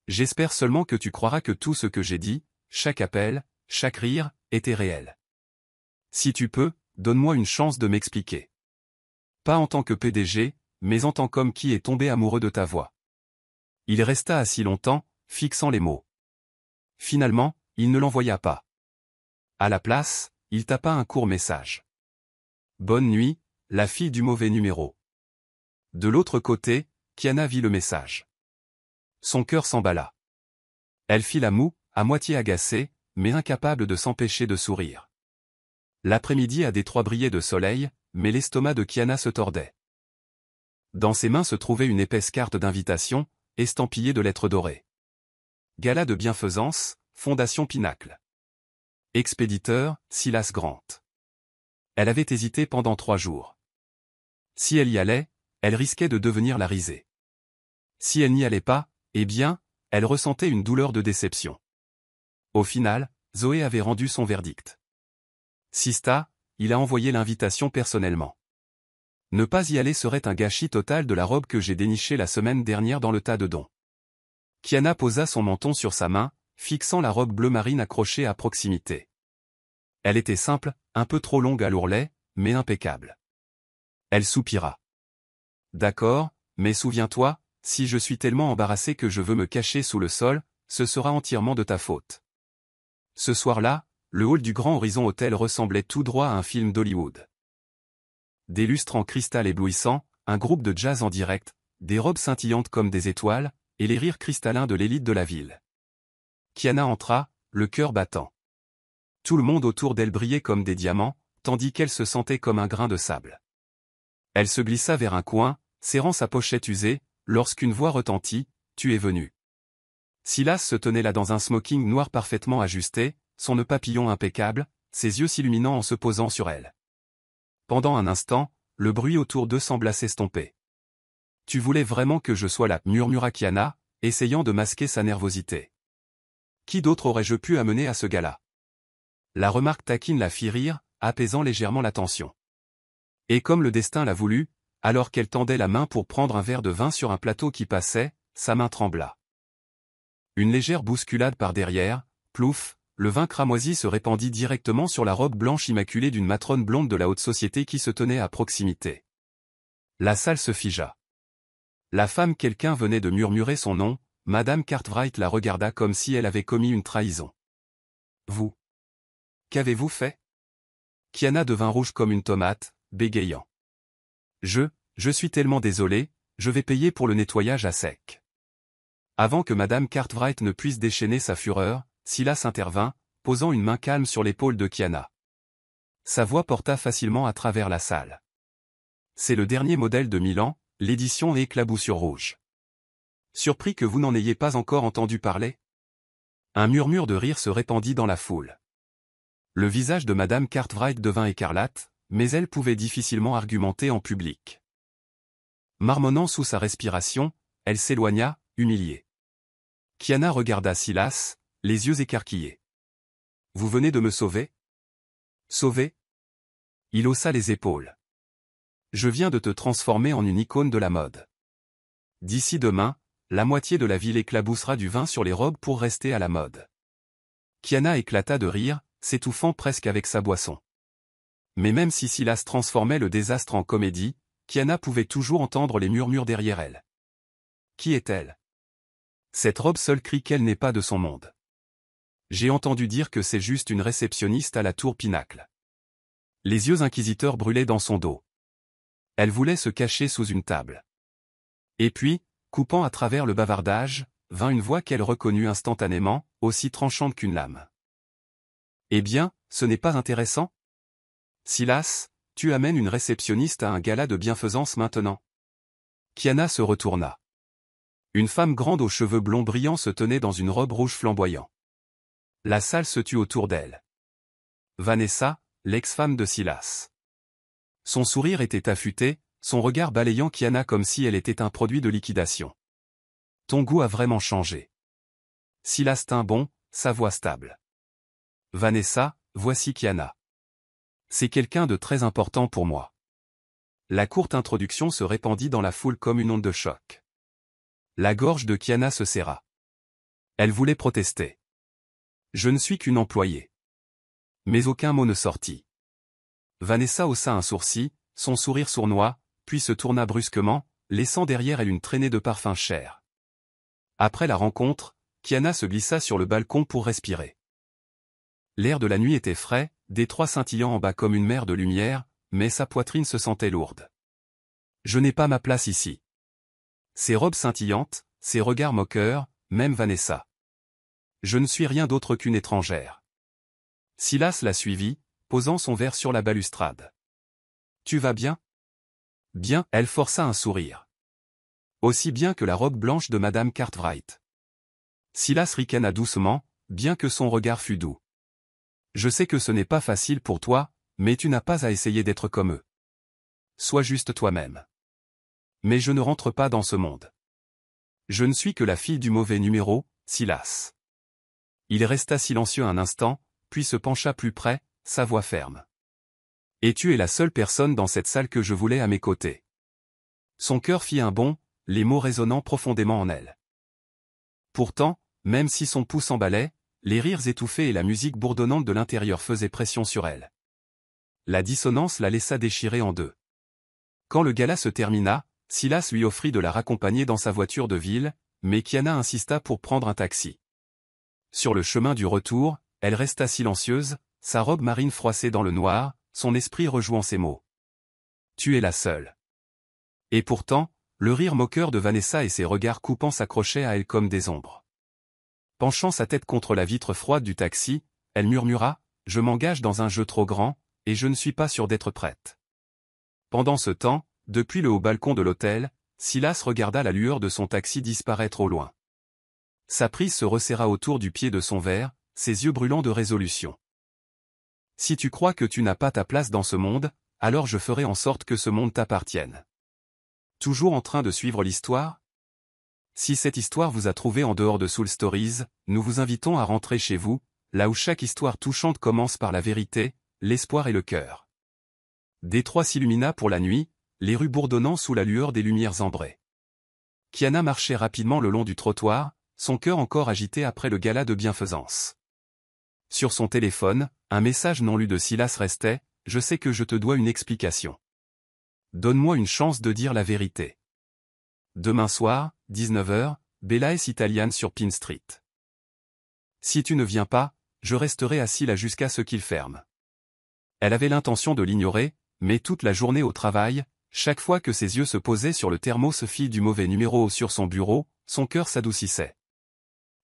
J'espère seulement que tu croiras que tout ce que j'ai dit, chaque appel, chaque rire, était réel. Si tu peux, donne-moi une chance de m'expliquer. Pas en tant que PDG, mais en tant qu'homme qui est tombé amoureux de ta voix. » Il resta assis longtemps, fixant les mots. Finalement, il ne l'envoya pas. À la place, il tapa un court message. « Bonne nuit, la fille du mauvais numéro. » De l'autre côté, Kiana vit le message. Son cœur s'emballa. Elle fit la moue, à moitié agacée, mais incapable de s'empêcher de sourire. L'après-midi à Détroit brillait de soleil, mais l'estomac de Kiana se tordait. Dans ses mains se trouvait une épaisse carte d'invitation, estampillée de lettres dorées. Gala de bienfaisance, Fondation Pinacle. Expéditeur, Silas Grant. Elle avait hésité pendant 3 jours. Si elle y allait, elle risquait de devenir la risée. Si elle n'y allait pas, eh bien, elle ressentait une douleur de déception. Au final, Zoé avait rendu son verdict. Sista, il a envoyé l'invitation personnellement. Ne pas y aller serait un gâchis total de la robe que j'ai dénichée la semaine dernière dans le tas de dons. Kiana posa son menton sur sa main, fixant la robe bleu marine accrochée à proximité. Elle était simple, un peu trop longue à l'ourlet, mais impeccable. Elle soupira. D'accord, mais souviens-toi, si je suis tellement embarrassé que je veux me cacher sous le sol, ce sera entièrement de ta faute. Ce soir-là, le hall du Grand Horizon Hotel ressemblait tout droit à un film d'Hollywood. Des lustres en cristal éblouissant, un groupe de jazz en direct, des robes scintillantes comme des étoiles, et les rires cristallins de l'élite de la ville. Kiana entra, le cœur battant. Tout le monde autour d'elle brillait comme des diamants, tandis qu'elle se sentait comme un grain de sable. Elle se glissa vers un coin, serrant sa pochette usée, lorsqu'une voix retentit, « Tu es venu. » Silas se tenait là dans un smoking noir parfaitement ajusté, son nœud papillon impeccable, ses yeux s'illuminant en se posant sur elle. Pendant un instant, le bruit autour d'eux sembla s'estomper. « Tu voulais vraiment que je sois là » murmura Kiana, essayant de masquer sa nervosité. Qui d'autre aurais-je pu amener à ce gala? La remarque taquine la fit rire, apaisant légèrement la tension. Et comme le destin l'a voulu, alors qu'elle tendait la main pour prendre un verre de vin sur un plateau qui passait, sa main trembla. Une légère bousculade par derrière, plouf, le vin cramoisi se répandit directement sur la robe blanche immaculée d'une matrone blonde de la haute société qui se tenait à proximité. La salle se figea. La femme quelqu'un venait de murmurer son nom, Madame Cartwright la regarda comme si elle avait commis une trahison. « Vous. Qu'avez-vous fait » Kiana devint rouge comme une tomate, bégayant. Je suis tellement désolé, je vais payer pour le nettoyage à sec. » Avant que Madame Cartwright ne puisse déchaîner sa fureur, Silas intervint, posant une main calme sur l'épaule de Kiana. Sa voix porta facilement à travers la salle. « C'est le dernier modèle de Milan, l'édition éclaboussure rouge. Surpris que vous n'en ayez pas encore entendu parler ?» Un murmure de rire se répandit dans la foule. Le visage de Madame Cartwright devint écarlate, mais elle pouvait difficilement argumenter en public. Marmonnant sous sa respiration, elle s'éloigna, humiliée. Kiana regarda Silas, les yeux écarquillés. « Vous venez de me sauver ? » ?»« Sauver ?» Il haussa les épaules. « Je viens de te transformer en une icône de la mode. D'ici demain, la moitié de la ville éclaboussera du vin sur les robes pour rester à la mode. » Kiana éclata de rire, s'étouffant presque avec sa boisson. Mais même si Silas transformait le désastre en comédie, Kiana pouvait toujours entendre les murmures derrière elle. Qui est-elle? Cette robe seule crie qu'elle n'est pas de son monde. J'ai entendu dire que c'est juste une réceptionniste à la tour Pinacle. Les yeux inquisiteurs brûlaient dans son dos. Elle voulait se cacher sous une table. Et puis, coupant à travers le bavardage, vint une voix qu'elle reconnut instantanément, aussi tranchante qu'une lame. Eh bien, ce n'est pas intéressant? Silas, tu amènes une réceptionniste à un gala de bienfaisance maintenant. Kiana se retourna. Une femme grande aux cheveux blonds brillants se tenait dans une robe rouge flamboyant. La salle se tut autour d'elle. Vanessa, l'ex-femme de Silas. Son sourire était affûté, son regard balayant Kiana comme si elle était un produit de liquidation. Ton goût a vraiment changé. Silas tint bon, sa voix stable. Vanessa, voici Kiana. C'est quelqu'un de très important pour moi. La courte introduction se répandit dans la foule comme une onde de choc. La gorge de Kiana se serra. Elle voulait protester. Je ne suis qu'une employée. Mais aucun mot ne sortit. Vanessa haussa un sourcil, son sourire sournois, puis se tourna brusquement, laissant derrière elle une traînée de parfums chers. Après la rencontre, Kiana se glissa sur le balcon pour respirer. L'air de la nuit était frais, détroit scintillant en bas comme une mer de lumière, mais sa poitrine se sentait lourde. Je n'ai pas ma place ici. Ses robes scintillantes, ses regards moqueurs, même Vanessa. Je ne suis rien d'autre qu'une étrangère. Silas la suivit, posant son verre sur la balustrade. Tu vas bien? Bien, elle força un sourire. Aussi bien que la robe blanche de Madame Cartwright. Silas ricana doucement, bien que son regard fût doux. Je sais que ce n'est pas facile pour toi, mais tu n'as pas à essayer d'être comme eux. Sois juste toi-même. Mais je ne rentre pas dans ce monde. Je ne suis que la fille du mauvais numéro, Silas. Il resta silencieux un instant, puis se pencha plus près, sa voix ferme. Et tu es la seule personne dans cette salle que je voulais à mes côtés. Son cœur fit un bond, les mots résonnant profondément en elle. Pourtant, même si son pouls s'emballait, les rires étouffés et la musique bourdonnante de l'intérieur faisaient pression sur elle. La dissonance la laissa déchirer en deux. Quand le gala se termina, Silas lui offrit de la raccompagner dans sa voiture de ville, mais Kiana insista pour prendre un taxi. Sur le chemin du retour, elle resta silencieuse, sa robe marine froissée dans le noir, son esprit rejouant ses mots. Tu es la seule. Et pourtant, le rire moqueur de Vanessa et ses regards coupants s'accrochaient à elle comme des ombres. Penchant sa tête contre la vitre froide du taxi, elle murmura, « Je m'engage dans un jeu trop grand, et je ne suis pas sûre d'être prête. » Pendant ce temps, depuis le haut balcon de l'hôtel, Silas regarda la lueur de son taxi disparaître au loin. Sa prise se resserra autour du pied de son verre, ses yeux brûlants de résolution. « Si tu crois que tu n'as pas ta place dans ce monde, alors je ferai en sorte que ce monde t'appartienne. » Toujours en train de suivre l'histoire? Si cette histoire vous a trouvé en dehors de Soul Stories, nous vous invitons à rentrer chez vous, là où chaque histoire touchante commence par la vérité, l'espoir et le cœur. Détroit s'illumina pour la nuit, les rues bourdonnant sous la lueur des lumières ambrées. Kiana marchait rapidement le long du trottoir, son cœur encore agité après le gala de bienfaisance. Sur son téléphone, un message non lu de Silas restait, « Je sais que je te dois une explication. Donne-moi une chance de dire la vérité. » Demain soir, 19h, Bella's Italian sur Pine Street. Si tu ne viens pas, je resterai assis là jusqu'à ce qu'il ferme. Elle avait l'intention de l'ignorer, mais toute la journée au travail, chaque fois que ses yeux se posaient sur le thermos fil du mauvais numéro sur son bureau, son cœur s'adoucissait.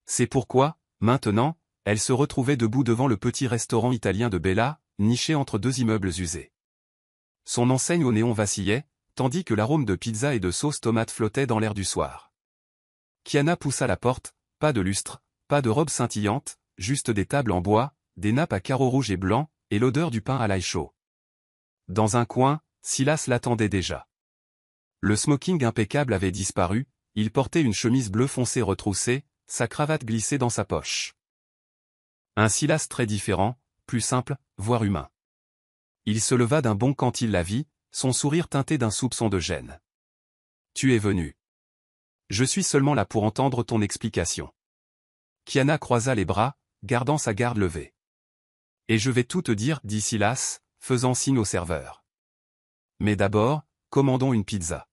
C'est pourquoi, maintenant, elle se retrouvait debout devant le petit restaurant italien de Bella, niché entre deux immeubles usés. Son enseigne au néon vacillait, tandis que l'arôme de pizza et de sauce tomate flottait dans l'air du soir. Kiana poussa la porte, pas de lustre, pas de robe scintillante, juste des tables en bois, des nappes à carreaux rouges et blancs, et l'odeur du pain à l'ail chaud. Dans un coin, Silas l'attendait déjà. Le smoking impeccable avait disparu, il portait une chemise bleu foncé retroussée, sa cravate glissée dans sa poche. Un Silas très différent, plus simple, voire humain. Il se leva d'un bond quand il la vit, son sourire teinté d'un soupçon de gêne. « Tu es venu. Je suis seulement là pour entendre ton explication. » Kiana croisa les bras, gardant sa garde levée. « Et je vais tout te dire, dit Silas, faisant signe au serveur. Mais d'abord, commandons une pizza.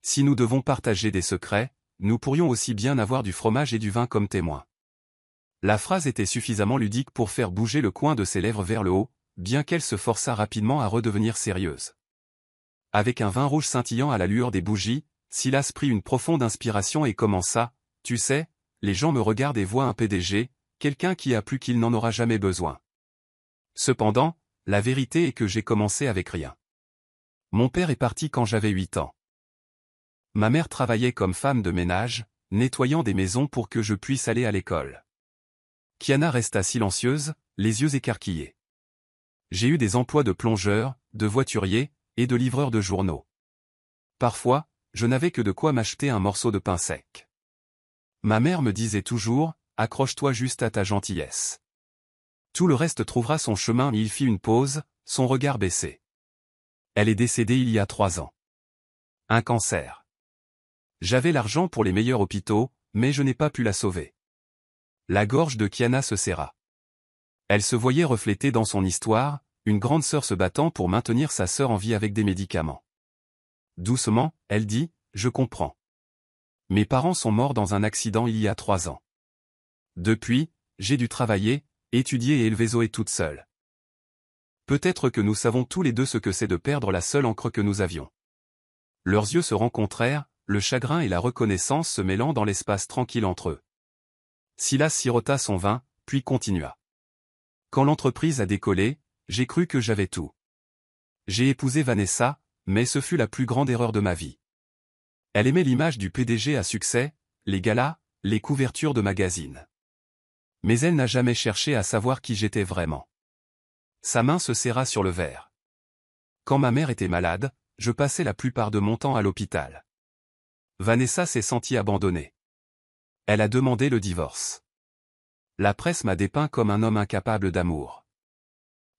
Si nous devons partager des secrets, nous pourrions aussi bien avoir du fromage et du vin comme témoins. » La phrase était suffisamment ludique pour faire bouger le coin de ses lèvres vers le haut, bien qu'elle se forçât rapidement à redevenir sérieuse. Avec un vin rouge scintillant à la lueur des bougies, Silas prit une profonde inspiration et commença, « Tu sais, les gens me regardent et voient un PDG, quelqu'un qui a plus qu'il n'en aura jamais besoin. Cependant, la vérité est que j'ai commencé avec rien. Mon père est parti quand j'avais 8 ans. Ma mère travaillait comme femme de ménage, nettoyant des maisons pour que je puisse aller à l'école. » Kiana resta silencieuse, les yeux écarquillés. J'ai eu des emplois de plongeur, de voiturier, et de livreur de journaux. Parfois, je n'avais que de quoi m'acheter un morceau de pain sec. Ma mère me disait toujours, accroche-toi juste à ta gentillesse. Tout le reste trouvera son chemin. Il fit une pause, son regard baissé. Elle est décédée il y a 3 ans. Un cancer. J'avais l'argent pour les meilleurs hôpitaux, mais je n'ai pas pu la sauver. La gorge de Kiana se serra. Elle se voyait reflétée dans son histoire, une grande sœur se battant pour maintenir sa sœur en vie avec des médicaments. Doucement, elle dit, « Je comprends. Mes parents sont morts dans un accident il y a 3 ans. Depuis, j'ai dû travailler, étudier et élever Zoé toute seule. Peut-être que nous savons tous les deux ce que c'est de perdre la seule encre que nous avions. » Leurs yeux se rencontrèrent, le chagrin et la reconnaissance se mêlant dans l'espace tranquille entre eux. Silas sirota son vin, puis continua. Quand l'entreprise a décollé, j'ai cru que j'avais tout. J'ai épousé Vanessa, mais ce fut la plus grande erreur de ma vie. Elle aimait l'image du PDG à succès, les galas, les couvertures de magazines. Mais elle n'a jamais cherché à savoir qui j'étais vraiment. Sa main se serra sur le verre. Quand ma mère était malade, je passais la plupart de mon temps à l'hôpital. Vanessa s'est sentie abandonnée. Elle a demandé le divorce. La presse m'a dépeint comme un homme incapable d'amour.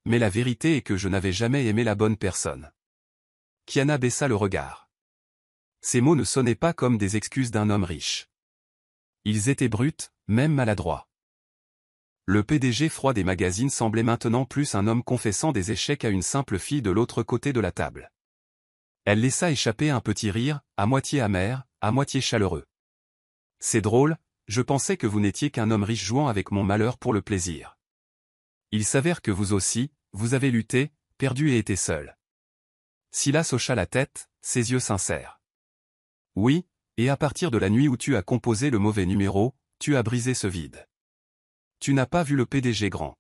Mais la vérité est que je n'avais jamais aimé la bonne personne. Kiana baissa le regard. Ces mots ne sonnaient pas comme des excuses d'un homme riche. Ils étaient bruts, même maladroits. Le PDG froid des magazines semblait maintenant plus un homme confessant des échecs à une simple fille de l'autre côté de la table. Elle laissa échapper un petit rire, à moitié amer, à moitié chaleureux. C'est drôle, je pensais que vous n'étiez qu'un homme riche jouant avec mon malheur pour le plaisir. Il s'avère que vous aussi, vous avez lutté, perdu et été seul. Silas hocha la tête, ses yeux sincères. Oui, et à partir de la nuit où tu as composé le mauvais numéro, tu as brisé ce vide. Tu n'as pas vu le PDG Grant.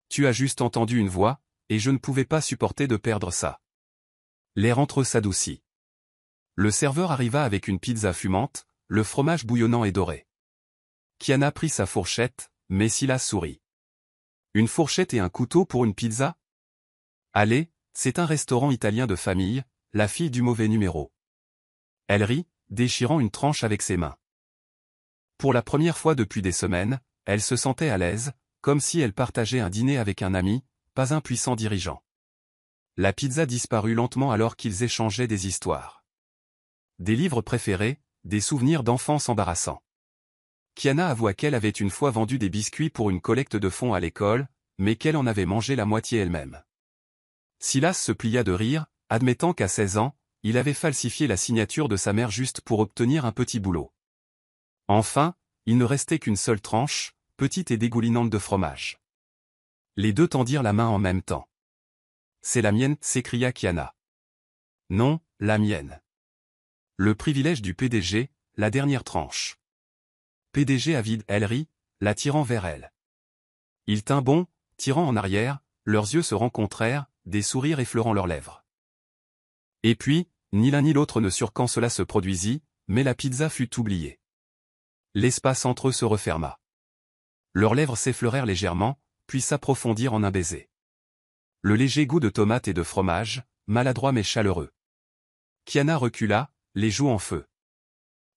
Tu as juste entendu une voix, et je ne pouvais pas supporter de perdre ça. L'air entre eux s'adoucit. Le serveur arriva avec une pizza fumante, le fromage bouillonnant et doré. Kiana prit sa fourchette, mais Silas sourit. Une fourchette et un couteau pour une pizza? Allez, c'est un restaurant italien de famille, la fille du mauvais numéro. Elle rit, déchirant une tranche avec ses mains. Pour la première fois depuis des semaines, elle se sentait à l'aise, comme si elle partageait un dîner avec un ami, pas un puissant dirigeant. La pizza disparut lentement alors qu'ils échangeaient des histoires. Des livres préférés, des souvenirs d'enfance embarrassants. Kiana avoua qu'elle avait une fois vendu des biscuits pour une collecte de fonds à l'école, mais qu'elle en avait mangé la moitié elle-même. Silas se plia de rire, admettant qu'à 16 ans, il avait falsifié la signature de sa mère juste pour obtenir un petit boulot. Enfin, il ne restait qu'une seule tranche, petite et dégoulinante de fromage. Les deux tendirent la main en même temps. « C'est la mienne » s'écria Kiana. « Non, la mienne. » Le privilège du PDG, la dernière tranche. PDG avide, elle rit, la tirant vers elle. Il tint bon, tirant en arrière, leurs yeux se rencontrèrent, des sourires effleurant leurs lèvres. Et puis, ni l'un ni l'autre ne surent quand cela se produisit, mais la pizza fut oubliée. L'espace entre eux se referma. Leurs lèvres s'effleurèrent légèrement, puis s'approfondir en un baiser. Le léger goût de tomate et de fromage, maladroit mais chaleureux. Kiana recula, les joues en feu.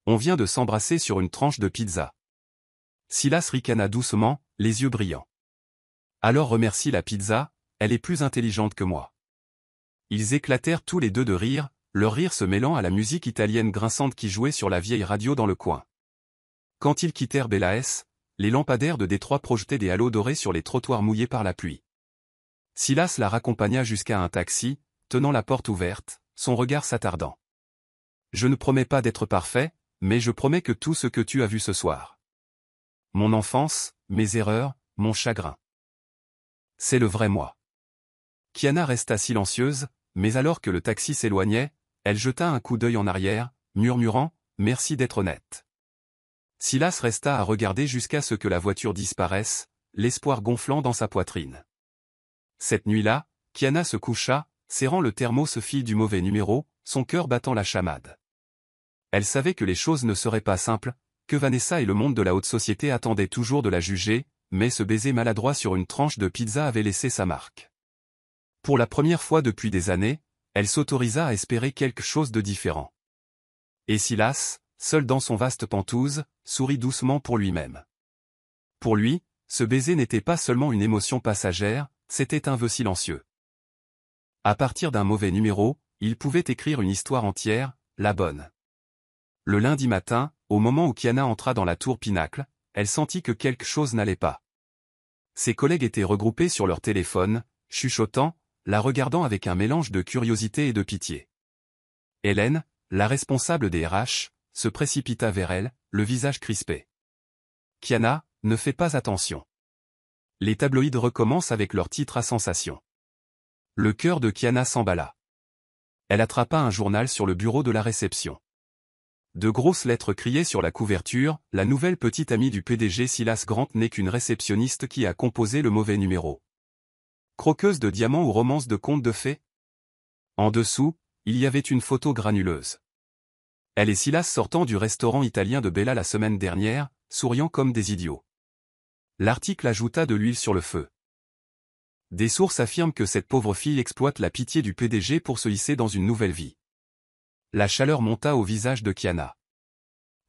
On vient de s'embrasser sur une tranche de pizza. Silas ricana doucement, les yeux brillants. Alors remercie la pizza, elle est plus intelligente que moi. Ils éclatèrent tous les deux de rire, leur rire se mêlant à la musique italienne grinçante qui jouait sur la vieille radio dans le coin. Quand ils quittèrent Belaès, les lampadaires de Détroit projetaient des halos dorés sur les trottoirs mouillés par la pluie. Silas la raccompagna jusqu'à un taxi, tenant la porte ouverte, son regard s'attardant. « Je ne promets pas d'être parfait, mais je promets que tout ce que tu as vu ce soir. Mon enfance, mes erreurs, mon chagrin. C'est le vrai moi. » Kiana resta silencieuse, mais alors que le taxi s'éloignait, elle jeta un coup d'œil en arrière, murmurant « Merci d'être honnête. » Silas resta à regarder jusqu'à ce que la voiture disparaisse, l'espoir gonflant dans sa poitrine. Cette nuit-là, Kiana se coucha, serrant le thermos fil du mauvais numéro, son cœur battant la chamade. Elle savait que les choses ne seraient pas simples, que Vanessa et le monde de la haute société attendaient toujours de la juger, mais ce baiser maladroit sur une tranche de pizza avait laissé sa marque. Pour la première fois depuis des années, elle s'autorisa à espérer quelque chose de différent. Et Silas, seul dans son vaste Penthouse, sourit doucement pour lui-même. Pour lui, ce baiser n'était pas seulement une émotion passagère, c'était un vœu silencieux. À partir d'un mauvais numéro, il pouvait écrire une histoire entière, la bonne. Le lundi matin, au moment où Kiana entra dans la tour Pinacle, elle sentit que quelque chose n'allait pas. Ses collègues étaient regroupés sur leur téléphone, chuchotant, la regardant avec un mélange de curiosité et de pitié. Hélène, la responsable des RH, se précipita vers elle, le visage crispé. « Kiana, ne fais pas attention. » Les tabloïds recommencent avec leurs titres à sensation. Le cœur de Kiana s'emballa. Elle attrapa un journal sur le bureau de la réception. De grosses lettres criaient sur la couverture, la nouvelle petite amie du PDG Silas Grant n'est qu'une réceptionniste qui a composé le mauvais numéro. Croqueuse de diamants ou romance de contes de fées? En dessous, il y avait une photo granuleuse. Elle et Silas sortant du restaurant italien de Bella la semaine dernière, souriant comme des idiots. L'article ajouta de l'huile sur le feu. Des sources affirment que cette pauvre fille exploite la pitié du PDG pour se hisser dans une nouvelle vie. La chaleur monta au visage de Kiana.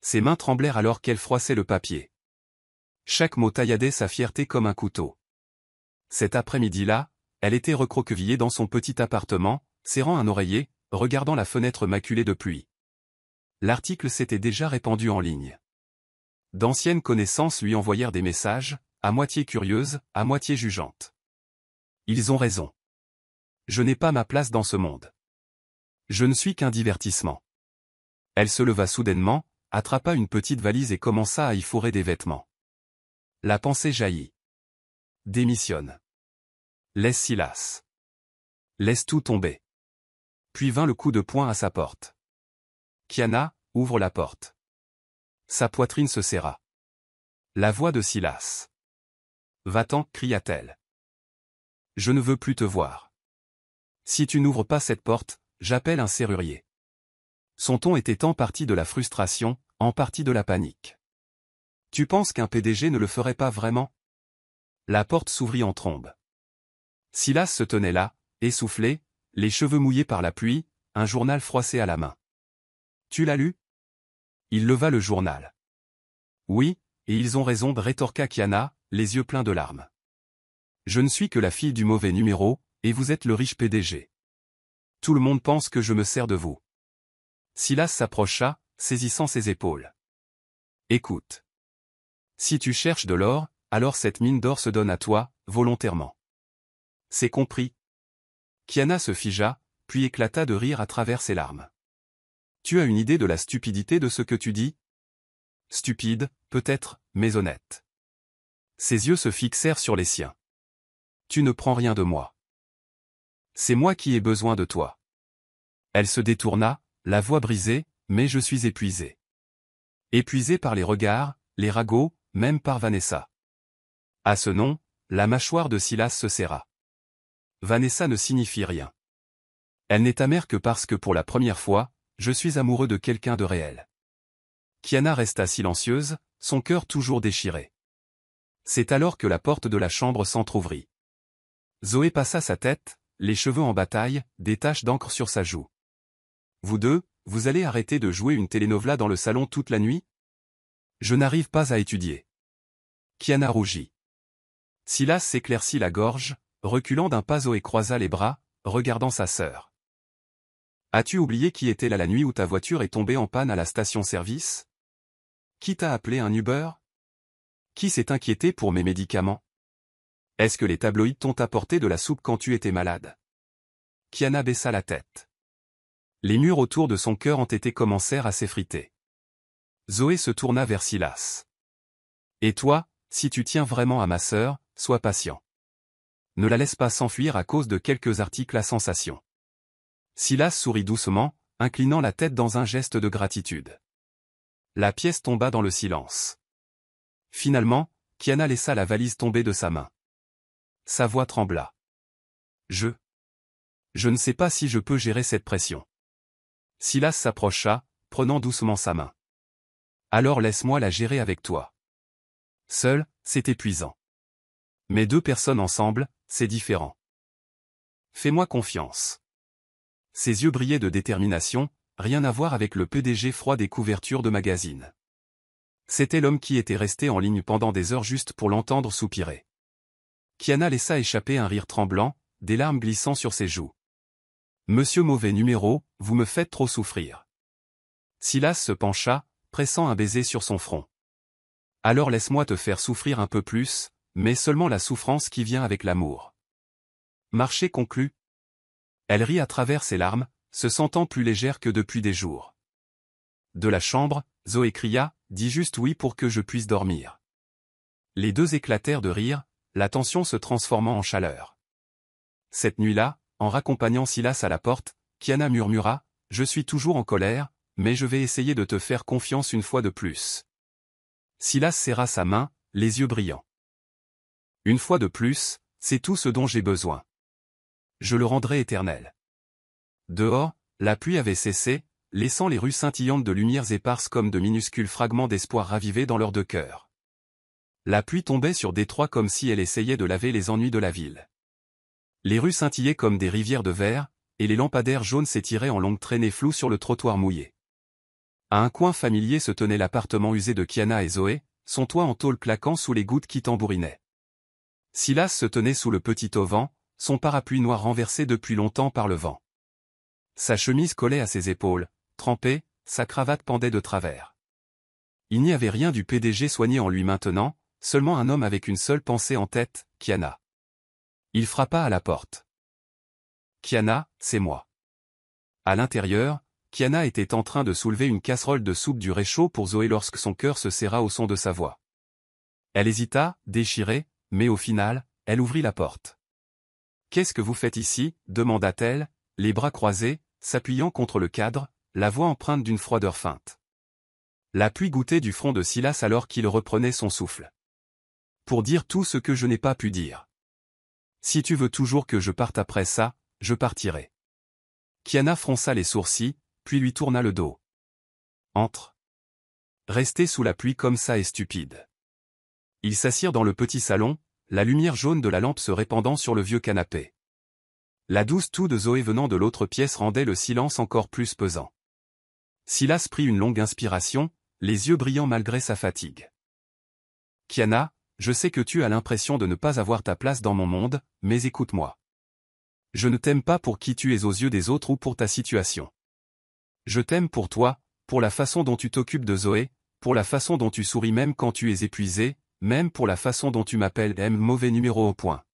Ses mains tremblèrent alors qu'elle froissait le papier. Chaque mot tailladait sa fierté comme un couteau. Cet après-midi-là, elle était recroquevillée dans son petit appartement, serrant un oreiller, regardant la fenêtre maculée de pluie. L'article s'était déjà répandu en ligne. D'anciennes connaissances lui envoyèrent des messages, à moitié curieuses, à moitié jugeantes. Ils ont raison. Je n'ai pas ma place dans ce monde. Je ne suis qu'un divertissement. Elle se leva soudainement, attrapa une petite valise et commença à y fourrer des vêtements. La pensée jaillit. Démissionne. Laisse Silas. Laisse tout tomber. Puis vint le coup de poing à sa porte. Kiana, ouvre la porte. Sa poitrine se serra. La voix de Silas. Va-t'en, cria-t-elle. Je ne veux plus te voir. Si tu n'ouvres pas cette porte, j'appelle un serrurier. Son ton était en partie de la frustration, en partie de la panique. Tu penses qu'un PDG ne le ferait pas vraiment? La porte s'ouvrit en trombe. Silas se tenait là, essoufflé, les cheveux mouillés par la pluie, un journal froissé à la main. Tu l'as lu? Il leva le journal. Oui, et ils ont raison, rétorqua Kiana, les yeux pleins de larmes. Je ne suis que la fille du mauvais numéro, et vous êtes le riche PDG. Tout le monde pense que je me sers de vous. Silas s'approcha, saisissant ses épaules. Écoute. Si tu cherches de l'or, alors cette mine d'or se donne à toi, volontairement. C'est compris. Kiana se figea, puis éclata de rire à travers ses larmes. Tu as une idée de la stupidité de ce que tu dis? Stupide, peut-être, mais honnête. Ses yeux se fixèrent sur les siens. Tu ne prends rien de moi. C'est moi qui ai besoin de toi. Elle se détourna, la voix brisée, mais je suis épuisé. Épuisé par les regards, les ragots, même par Vanessa. À ce nom, la mâchoire de Silas se serra. Vanessa ne signifie rien. Elle n'est amère que parce que pour la première fois, je suis amoureux de quelqu'un de réel. Kiana resta silencieuse, son cœur toujours déchiré. C'est alors que la porte de la chambre s'entr'ouvrit. Zoé passa sa tête, les cheveux en bataille, des taches d'encre sur sa joue. Vous deux, vous allez arrêter de jouer une télénovela dans le salon toute la nuit? Je n'arrive pas à étudier. Kiana rougit. Silas s'éclaircit la gorge, reculant d'un pas. Zoé croisa les bras, regardant sa sœur. As-tu oublié qui était là la nuit où ta voiture est tombée en panne à la station-service? Qui t'a appelé un Uber? Qui s'est inquiété pour mes médicaments? Est-ce que les tabloïds t'ont apporté de la soupe quand tu étais malade? Kiana baissa la tête. Les murs autour de son cœur entêté commencèrent à s'effriter. Zoé se tourna vers Silas. Et toi, si tu tiens vraiment à ma sœur, sois patient. Ne la laisse pas s'enfuir à cause de quelques articles à sensation. Silas sourit doucement, inclinant la tête dans un geste de gratitude. La pièce tomba dans le silence. Finalement, Kiana laissa la valise tomber de sa main. Sa voix trembla. Je ne sais pas si je peux gérer cette pression. Silas s'approcha, prenant doucement sa main. Alors laisse-moi la gérer avec toi. Seul, c'est épuisant. Mais deux personnes ensemble, c'est différent. Fais-moi confiance. Ses yeux brillaient de détermination, rien à voir avec le PDG froid des couvertures de magazines. C'était l'homme qui était resté en ligne pendant des heures juste pour l'entendre soupirer. Kiana laissa échapper un rire tremblant, des larmes glissant sur ses joues. Monsieur mauvais numéro, vous me faites trop souffrir. Silas se pencha, pressant un baiser sur son front. Alors laisse-moi te faire souffrir un peu plus, mais seulement la souffrance qui vient avec l'amour. Marché conclu. Elle rit à travers ses larmes, se sentant plus légère que depuis des jours. De la chambre, Zoé cria, dis juste oui pour que je puisse dormir. Les deux éclatèrent de rire, la tension se transformant en chaleur. Cette nuit-là, en raccompagnant Silas à la porte, Kiana murmura, je suis toujours en colère, mais je vais essayer de te faire confiance une fois de plus. Silas serra sa main, les yeux brillants. Une fois de plus, c'est tout ce dont j'ai besoin. Je le rendrai éternel. Dehors, la pluie avait cessé, laissant les rues scintillantes de lumières éparses comme de minuscules fragments d'espoir ravivés dans leurs deux cœurs. La pluie tombait sur Détroit comme si elle essayait de laver les ennuis de la ville. Les rues scintillaient comme des rivières de verre, et les lampadaires jaunes s'étiraient en longues traînées floues sur le trottoir mouillé. À un coin familier se tenait l'appartement usé de Kiana et Zoé, son toit en tôle claquant sous les gouttes qui tambourinaient. Silas se tenait sous le petit auvent, son parapluie noir renversé depuis longtemps par le vent. Sa chemise collait à ses épaules, trempée, sa cravate pendait de travers. Il n'y avait rien du PDG soigné en lui maintenant, seulement un homme avec une seule pensée en tête, Kiana. Il frappa à la porte. Kiana, c'est moi. À l'intérieur, Kiana était en train de soulever une casserole de soupe du réchaud pour Zoé lorsque son cœur se serra au son de sa voix. Elle hésita, déchirée, mais au final, elle ouvrit la porte. « Qu'est-ce que vous faites ici » demanda-t-elle, les bras croisés, s'appuyant contre le cadre, la voix empreinte d'une froideur feinte. La pluie goûtait du front de Silas alors qu'il reprenait son souffle. « Pour dire tout ce que je n'ai pas pu dire. Si tu veux toujours que je parte après ça, je partirai. » Kiana fronça les sourcils, puis lui tourna le dos. « Entre. » Rester sous la pluie comme ça est stupide. Ils s'assirent dans le petit salon, la lumière jaune de la lampe se répandant sur le vieux canapé. La douce toux de Zoé venant de l'autre pièce rendait le silence encore plus pesant. Silas prit une longue inspiration, les yeux brillants malgré sa fatigue. « Kiana, je sais que tu as l'impression de ne pas avoir ta place dans mon monde, mais écoute-moi. Je ne t'aime pas pour qui tu es aux yeux des autres ou pour ta situation. Je t'aime pour toi, pour la façon dont tu t'occupes de Zoé, pour la façon dont tu souris même quand tu es épuisé, même pour la façon dont tu m'appelles M mauvais numéro au point. »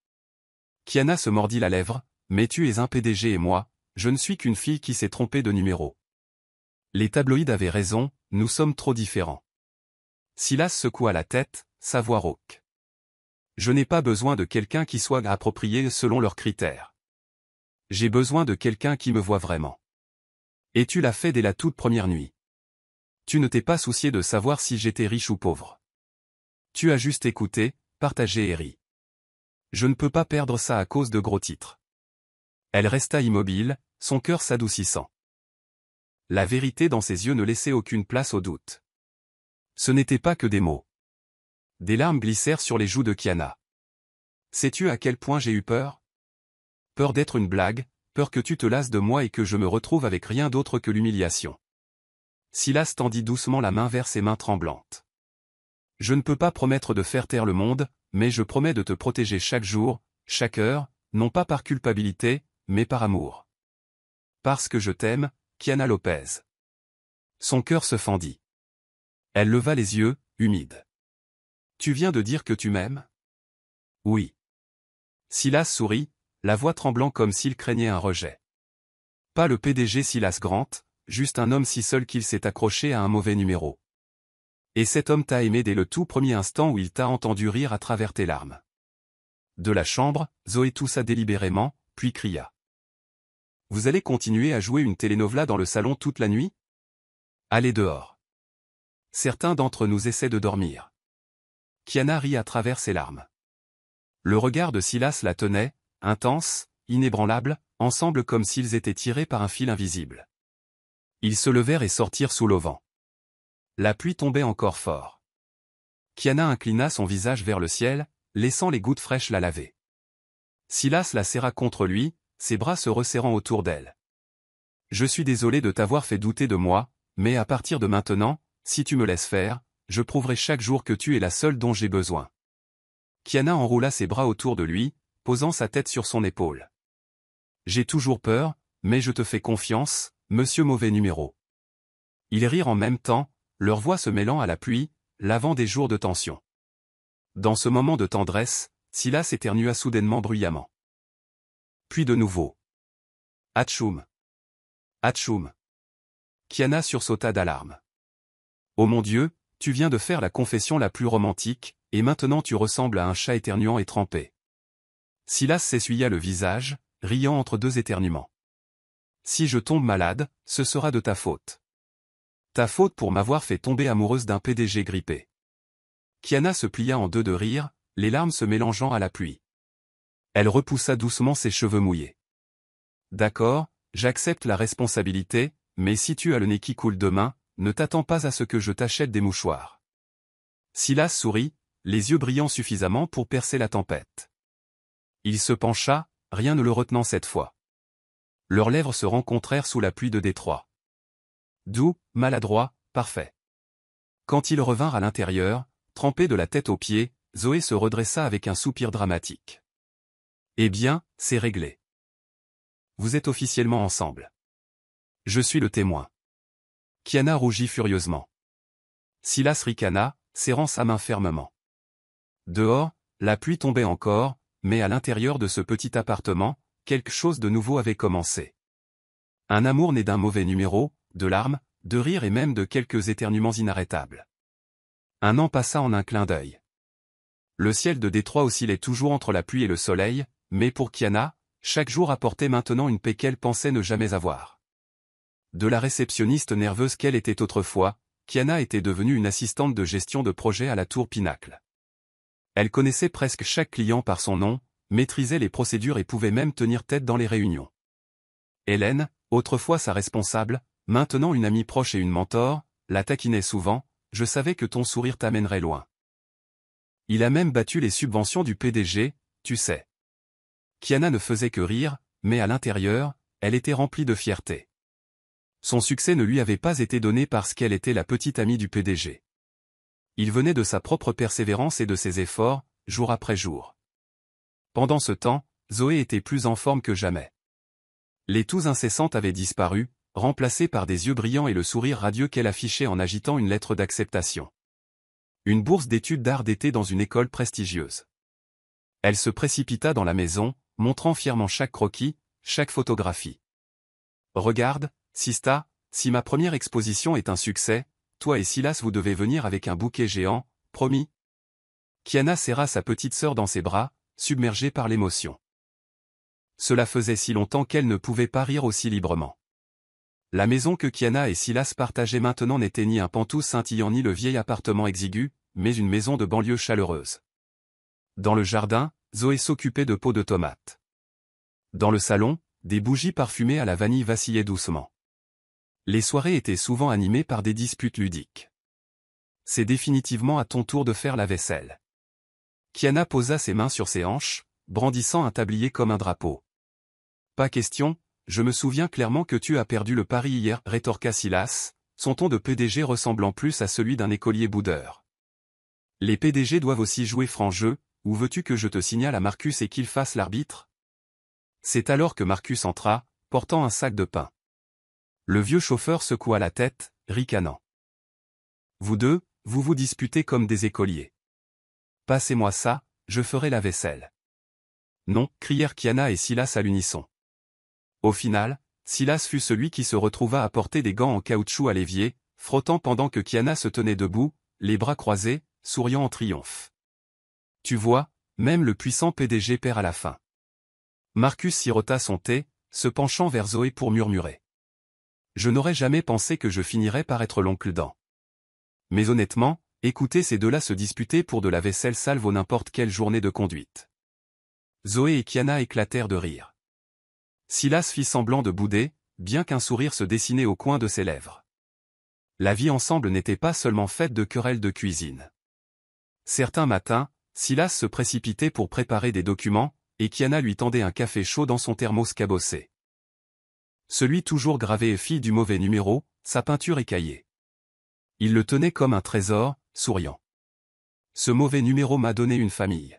Kiana se mordit la lèvre, « Mais tu es un PDG et moi, je ne suis qu'une fille qui s'est trompée de numéro. Les tabloïds avaient raison, nous sommes trop différents. » Silas secoua la tête, sa voix rauque. « Je n'ai pas besoin de quelqu'un qui soit approprié selon leurs critères. J'ai besoin de quelqu'un qui me voit vraiment. Et tu l'as fait dès la toute première nuit. Tu ne t'es pas soucié de savoir si j'étais riche ou pauvre. Tu as juste écouté, partagé et ri. Je ne peux pas perdre ça à cause de gros titres. » Elle resta immobile, son cœur s'adoucissant. La vérité dans ses yeux ne laissait aucune place au doute. Ce n'était pas que des mots. Des larmes glissèrent sur les joues de Kiana. Sais-tu à quel point j'ai eu peur? Peur d'être une blague, peur que tu te lasses de moi et que je me retrouve avec rien d'autre que l'humiliation. Silas tendit doucement la main vers ses mains tremblantes. Je ne peux pas promettre de faire taire le monde, mais je promets de te protéger chaque jour, chaque heure, non pas par culpabilité, mais par amour. Parce que je t'aime, Kiana Lopez. Son cœur se fendit. Elle leva les yeux, humides. Tu viens de dire que tu m'aimes? Oui. Silas sourit, la voix tremblant comme s'il craignait un rejet. Pas le PDG Silas Grant, juste un homme si seul qu'il s'est accroché à un mauvais numéro. Et cet homme t'a aimé dès le tout premier instant où il t'a entendu rire à travers tes larmes. De la chambre, Zoé toussa délibérément, puis cria. Vous allez continuer à jouer une telenovela dans le salon toute la nuit? Allez dehors. Certains d'entre nous essaient de dormir. Kiana rit à travers ses larmes. Le regard de Silas la tenait, intense, inébranlable, ensemble comme s'ils étaient tirés par un fil invisible. Ils se levèrent et sortirent sous l'auvent. La pluie tombait encore fort. Kiana inclina son visage vers le ciel, laissant les gouttes fraîches la laver. Silas la serra contre lui, ses bras se resserrant autour d'elle. Je suis désolé de t'avoir fait douter de moi, mais à partir de maintenant, si tu me laisses faire, je prouverai chaque jour que tu es la seule dont j'ai besoin. Kiana enroula ses bras autour de lui, posant sa tête sur son épaule. J'ai toujours peur, mais je te fais confiance, monsieur mauvais numéro. Ils rirent en même temps, leur voix se mêlant à la pluie, lavant des jours de tension. Dans ce moment de tendresse, Silas éternua soudainement bruyamment. Puis de nouveau. Atchoum. Atchoum. Kiana sursauta d'alarme. Oh mon Dieu, tu viens de faire la confession la plus romantique, et maintenant tu ressembles à un chat éternuant et trempé. Silas s'essuya le visage, riant entre deux éternuements. Si je tombe malade, ce sera de ta faute. Ta faute pour m'avoir fait tomber amoureuse d'un PDG grippé. Kiana se plia en deux de rire, les larmes se mélangeant à la pluie. Elle repoussa doucement ses cheveux mouillés. D'accord, j'accepte la responsabilité, mais si tu as le nez qui coule demain, ne t'attends pas à ce que je t'achète des mouchoirs. Silas sourit, les yeux brillants suffisamment pour percer la tempête. Il se pencha, rien ne le retenant cette fois. Leurs lèvres se rencontrèrent sous la pluie de Détroit. Doux, maladroit, parfait. Quand ils revinrent à l'intérieur, trempés de la tête aux pieds, Zoé se redressa avec un soupir dramatique. Eh bien, c'est réglé. Vous êtes officiellement ensemble. Je suis le témoin. Kiana rougit furieusement. Silas ricana, serrant sa main fermement. Dehors, la pluie tombait encore, mais à l'intérieur de ce petit appartement, quelque chose de nouveau avait commencé. Un amour né d'un mauvais numéro, de larmes, de rires et même de quelques éternuements inarrêtables. Un an passa en un clin d'œil. Le ciel de Détroit oscillait toujours entre la pluie et le soleil, mais pour Kiana, chaque jour apportait maintenant une paix qu'elle pensait ne jamais avoir. De la réceptionniste nerveuse qu'elle était autrefois, Kiana était devenue une assistante de gestion de projet à la Tour Pinacle. Elle connaissait presque chaque client par son nom, maîtrisait les procédures et pouvait même tenir tête dans les réunions. Hélène, autrefois sa responsable, maintenant une amie proche et une mentor, la taquinait souvent, je savais que ton sourire t'amènerait loin. Il a même battu les subventions du PDG, tu sais. Kiana ne faisait que rire, mais à l'intérieur, elle était remplie de fierté. Son succès ne lui avait pas été donné parce qu'elle était la petite amie du PDG. Il venait de sa propre persévérance et de ses efforts, jour après jour. Pendant ce temps, Zoé était plus en forme que jamais. Les toux incessantes avaient disparu, remplacées par des yeux brillants et le sourire radieux qu'elle affichait en agitant une lettre d'acceptation. Une bourse d'études d'art d'été dans une école prestigieuse. Elle se précipita dans la maison, montrant fièrement chaque croquis, chaque photographie. Regarde, Sista, si ma première exposition est un succès, toi et Silas vous devez venir avec un bouquet géant, promis. Kiana serra sa petite sœur dans ses bras, submergée par l'émotion. Cela faisait si longtemps qu'elle ne pouvait pas rire aussi librement. La maison que Kiana et Silas partageaient maintenant n'était ni un pantoux scintillant ni le vieil appartement exigu, mais une maison de banlieue chaleureuse. Dans le jardin, Zoé s'occupait de pots de tomates. Dans le salon, des bougies parfumées à la vanille vacillaient doucement. Les soirées étaient souvent animées par des disputes ludiques. C'est définitivement à ton tour de faire la vaisselle. Kiana posa ses mains sur ses hanches, brandissant un tablier comme un drapeau. Pas question, je me souviens clairement que tu as perdu le pari hier, rétorqua Silas, son ton de PDG ressemblant plus à celui d'un écolier boudeur. Les PDG doivent aussi jouer franc jeu, ou veux-tu que je te signale à Marcus et qu'il fasse l'arbitre? C'est alors que Marcus entra, portant un sac de pain. Le vieux chauffeur secoua la tête, ricanant. Vous deux, vous vous disputez comme des écoliers. Passez-moi ça, je ferai la vaisselle. Non, crièrent Kiana et Silas à l'unisson. Au final, Silas fut celui qui se retrouva à porter des gants en caoutchouc à l'évier, frottant pendant que Kiana se tenait debout, les bras croisés, souriant en triomphe. Tu vois, même le puissant PDG perd à la fin. Marcus sirota son thé, se penchant vers Zoé pour murmurer. Je n'aurais jamais pensé que je finirais par être l'oncle Dan. Mais honnêtement, écouter ces deux-là se disputer pour de la vaisselle sale vaut n'importe quelle journée de conduite. Zoé et Kiana éclatèrent de rire. Silas fit semblant de bouder, bien qu'un sourire se dessinait au coin de ses lèvres. La vie ensemble n'était pas seulement faite de querelles de cuisine. Certains matins, Silas se précipitait pour préparer des documents, et Kiana lui tendait un café chaud dans son thermos cabossé. Celui toujours gravé et fille du mauvais numéro, sa peinture écaillée. Il le tenait comme un trésor, souriant. Ce mauvais numéro m'a donné une famille.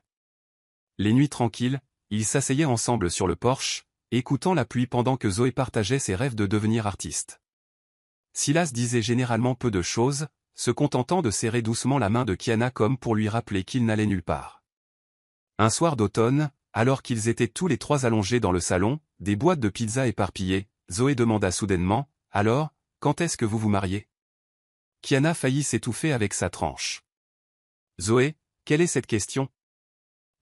Les nuits tranquilles, ils s'asseyaient ensemble sur le porche, écoutant la pluie pendant que Zoé partageait ses rêves de devenir artiste. Silas disait généralement peu de choses, se contentant de serrer doucement la main de Kiana comme pour lui rappeler qu'il n'allait nulle part. Un soir d'automne, alors qu'ils étaient tous les trois allongés dans le salon, des boîtes de pizza éparpillées, Zoé demanda soudainement, « Alors, quand est-ce que vous vous mariez ?» Kiana faillit s'étouffer avec sa tranche. « Zoé, quelle est cette question ?»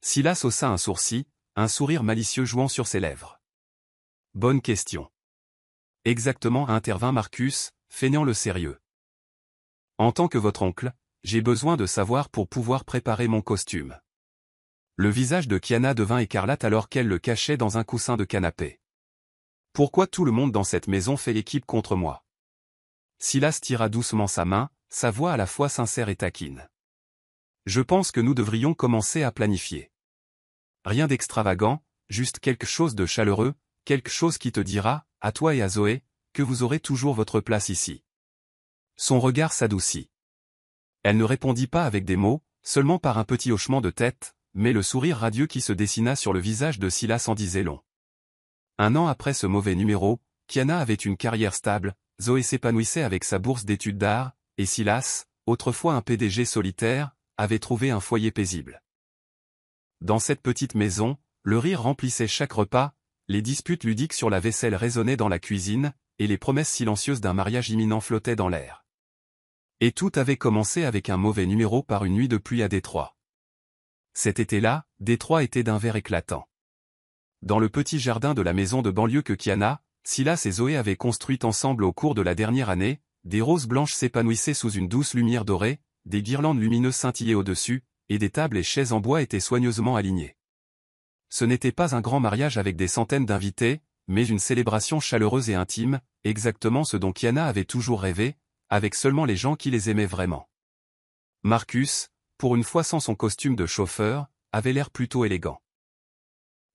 Silas haussa un sourcil, un sourire malicieux jouant sur ses lèvres. « Bonne question. » Exactement, intervint Marcus, feignant le sérieux. « En tant que votre oncle, j'ai besoin de savoir pour pouvoir préparer mon costume. » Le visage de Kiana devint écarlate alors qu'elle le cachait dans un coussin de canapé. « Pourquoi tout le monde dans cette maison fait équipe contre moi ?» Silas tira doucement sa main, sa voix à la fois sincère et taquine. « Je pense que nous devrions commencer à planifier. Rien d'extravagant, juste quelque chose de chaleureux, quelque chose qui te dira, à toi et à Zoé, que vous aurez toujours votre place ici. » Son regard s'adoucit. Elle ne répondit pas avec des mots, seulement par un petit hochement de tête, mais le sourire radieux qui se dessina sur le visage de Silas en disait long. Un an après ce mauvais numéro, Kiana avait une carrière stable, Zoé s'épanouissait avec sa bourse d'études d'art, et Silas, autrefois un PDG solitaire, avait trouvé un foyer paisible. Dans cette petite maison, le rire remplissait chaque repas, les disputes ludiques sur la vaisselle résonnaient dans la cuisine, et les promesses silencieuses d'un mariage imminent flottaient dans l'air. Et tout avait commencé avec un mauvais numéro par une nuit de pluie à Détroit. Cet été-là, Détroit était d'un vert éclatant. Dans le petit jardin de la maison de banlieue que Kiana, Silas et Zoé avaient construite ensemble au cours de la dernière année, des roses blanches s'épanouissaient sous une douce lumière dorée, des guirlandes lumineuses scintillaient au-dessus, et des tables et chaises en bois étaient soigneusement alignées. Ce n'était pas un grand mariage avec des centaines d'invités, mais une célébration chaleureuse et intime, exactement ce dont Kiana avait toujours rêvé, avec seulement les gens qui les aimaient vraiment. Marcus, pour une fois sans son costume de chauffeur, avait l'air plutôt élégant.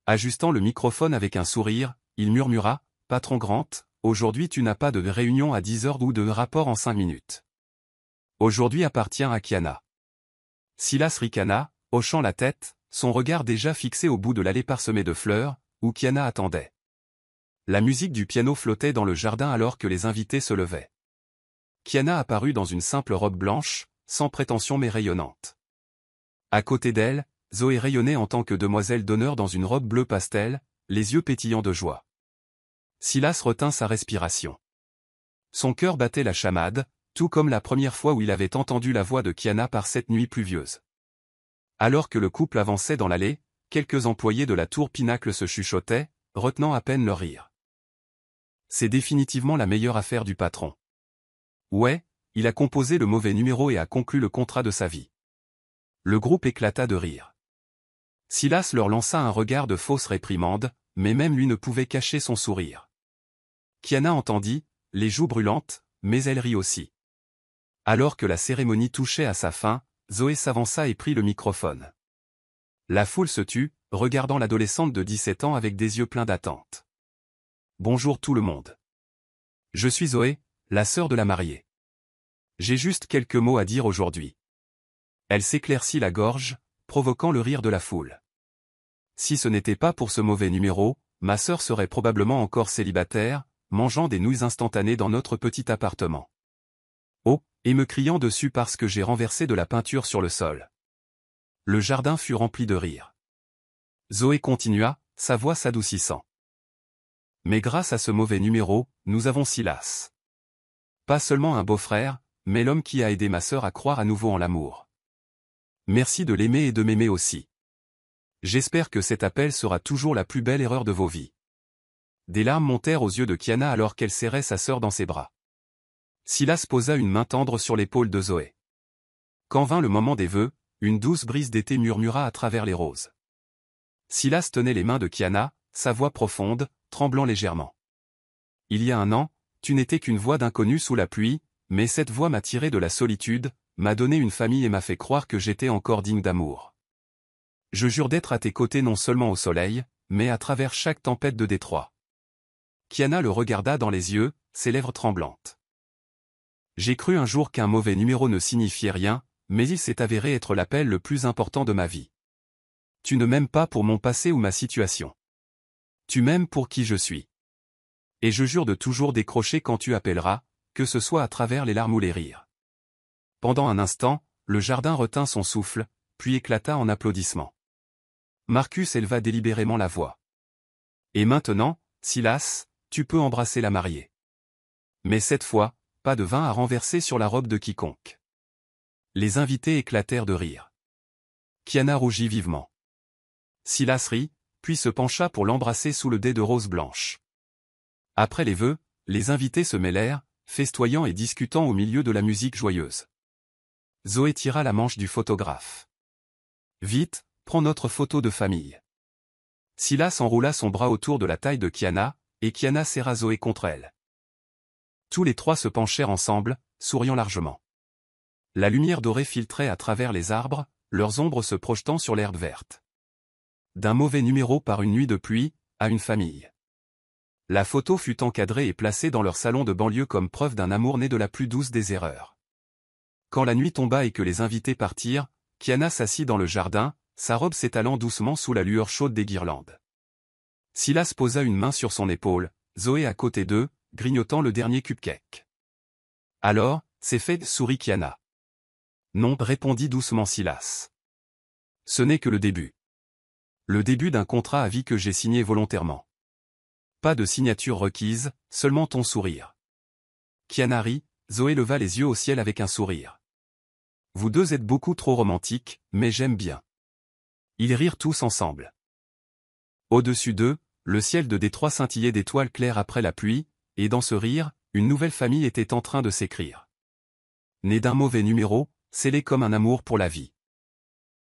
Ajustant le microphone avec un sourire, il murmura, « Patron Grant, aujourd'hui tu n'as pas de réunion à 10 heures ou de rapport en 5 minutes. Aujourd'hui appartient à Kiana. » Silas ricana, hochant la tête, son regard déjà fixé au bout de l'allée parsemée de fleurs, où Kiana attendait. La musique du piano flottait dans le jardin alors que les invités se levaient. Kiana apparut dans une simple robe blanche, sans prétention mais rayonnante. À côté d'elle, Zoé rayonnait en tant que demoiselle d'honneur dans une robe bleu pastel, les yeux pétillants de joie. Silas retint sa respiration. Son cœur battait la chamade, tout comme la première fois où il avait entendu la voix de Kiana par cette nuit pluvieuse. Alors que le couple avançait dans l'allée, quelques employés de la tour Pinacle se chuchotaient, retenant à peine leur rire. C'est définitivement la meilleure affaire du patron. Ouais, il a composé le mauvais numéro et a conclu le contrat de sa vie. Le groupe éclata de rire. Silas leur lança un regard de fausse réprimande, mais même lui ne pouvait cacher son sourire. Kiana entendit, les joues brûlantes, mais elle rit aussi. Alors que la cérémonie touchait à sa fin, Zoé s'avança et prit le microphone. La foule se tut, regardant l'adolescente de 17 ans avec des yeux pleins d'attente. Bonjour tout le monde. Je suis Zoé, la sœur de la mariée. J'ai juste quelques mots à dire aujourd'hui. Elle s'éclaircit la gorge, provoquant le rire de la foule. Si ce n'était pas pour ce mauvais numéro, ma sœur serait probablement encore célibataire, mangeant des nouilles instantanées dans notre petit appartement. Oh, et me criant dessus parce que j'ai renversé de la peinture sur le sol. Le jardin fut rempli de rire. Zoé continua, sa voix s'adoucissant. Mais grâce à ce mauvais numéro, nous avons Silas. Pas seulement un beau-frère, mais l'homme qui a aidé ma sœur à croire à nouveau en l'amour. Merci de l'aimer et de m'aimer aussi. J'espère que cet appel sera toujours la plus belle erreur de vos vies. Des larmes montèrent aux yeux de Kiana alors qu'elle serrait sa sœur dans ses bras. Silas posa une main tendre sur l'épaule de Zoé. Quand vint le moment des vœux, une douce brise d'été murmura à travers les roses. Silas tenait les mains de Kiana, sa voix profonde, tremblant légèrement. Il y a un an, tu n'étais qu'une voix d'inconnu sous la pluie, mais cette voix m'a tiré de la solitude, m'a donné une famille et m'a fait croire que j'étais encore digne d'amour. Je jure d'être à tes côtés non seulement au soleil, mais à travers chaque tempête de Détroit. Kiana le regarda dans les yeux, ses lèvres tremblantes. J'ai cru un jour qu'un mauvais numéro ne signifiait rien, mais il s'est avéré être l'appel le plus important de ma vie. Tu ne m'aimes pas pour mon passé ou ma situation. Tu m'aimes pour qui je suis. Et je jure de toujours décrocher quand tu appelleras, que ce soit à travers les larmes ou les rires. Pendant un instant, le jardin retint son souffle, puis éclata en applaudissements. Marcus éleva délibérément la voix. Et maintenant, Silas, tu peux embrasser la mariée. Mais cette fois, pas de vin à renverser sur la robe de quiconque. Les invités éclatèrent de rire. Kiana rougit vivement. Silas rit, puis se pencha pour l'embrasser sous le dais de rose blanche. Après les vœux, les invités se mêlèrent, festoyant et discutant au milieu de la musique joyeuse. Zoé tira la manche du photographe. Vite, prends notre photo de famille. Silas enroula son bras autour de la taille de Kiana, et Kiana serra Zoé contre elle. Tous les trois se penchèrent ensemble, souriant largement. La lumière dorée filtrait à travers les arbres, leurs ombres se projetant sur l'herbe verte. D'un mauvais numéro par une nuit de pluie, à une famille. La photo fut encadrée et placée dans leur salon de banlieue comme preuve d'un amour né de la plus douce des erreurs. Quand la nuit tomba et que les invités partirent, Kiana s'assit dans le jardin, sa robe s'étalant doucement sous la lueur chaude des guirlandes. Silas posa une main sur son épaule, Zoé à côté d'eux, grignotant le dernier cupcake. Alors, c'est fait, sourit Kiana. Non, répondit doucement Silas. Ce n'est que le début. Le début d'un contrat à vie que j'ai signé volontairement. Pas de signature requise, seulement ton sourire. Kiana rit, Zoé leva les yeux au ciel avec un sourire. Vous deux êtes beaucoup trop romantiques, mais j'aime bien. Ils rirent tous ensemble. Au-dessus d'eux, le ciel de Détroit scintillait d'étoiles claires après la pluie, et dans ce rire, une nouvelle famille était en train de s'écrire. Née d'un mauvais numéro, scellée comme un amour pour la vie.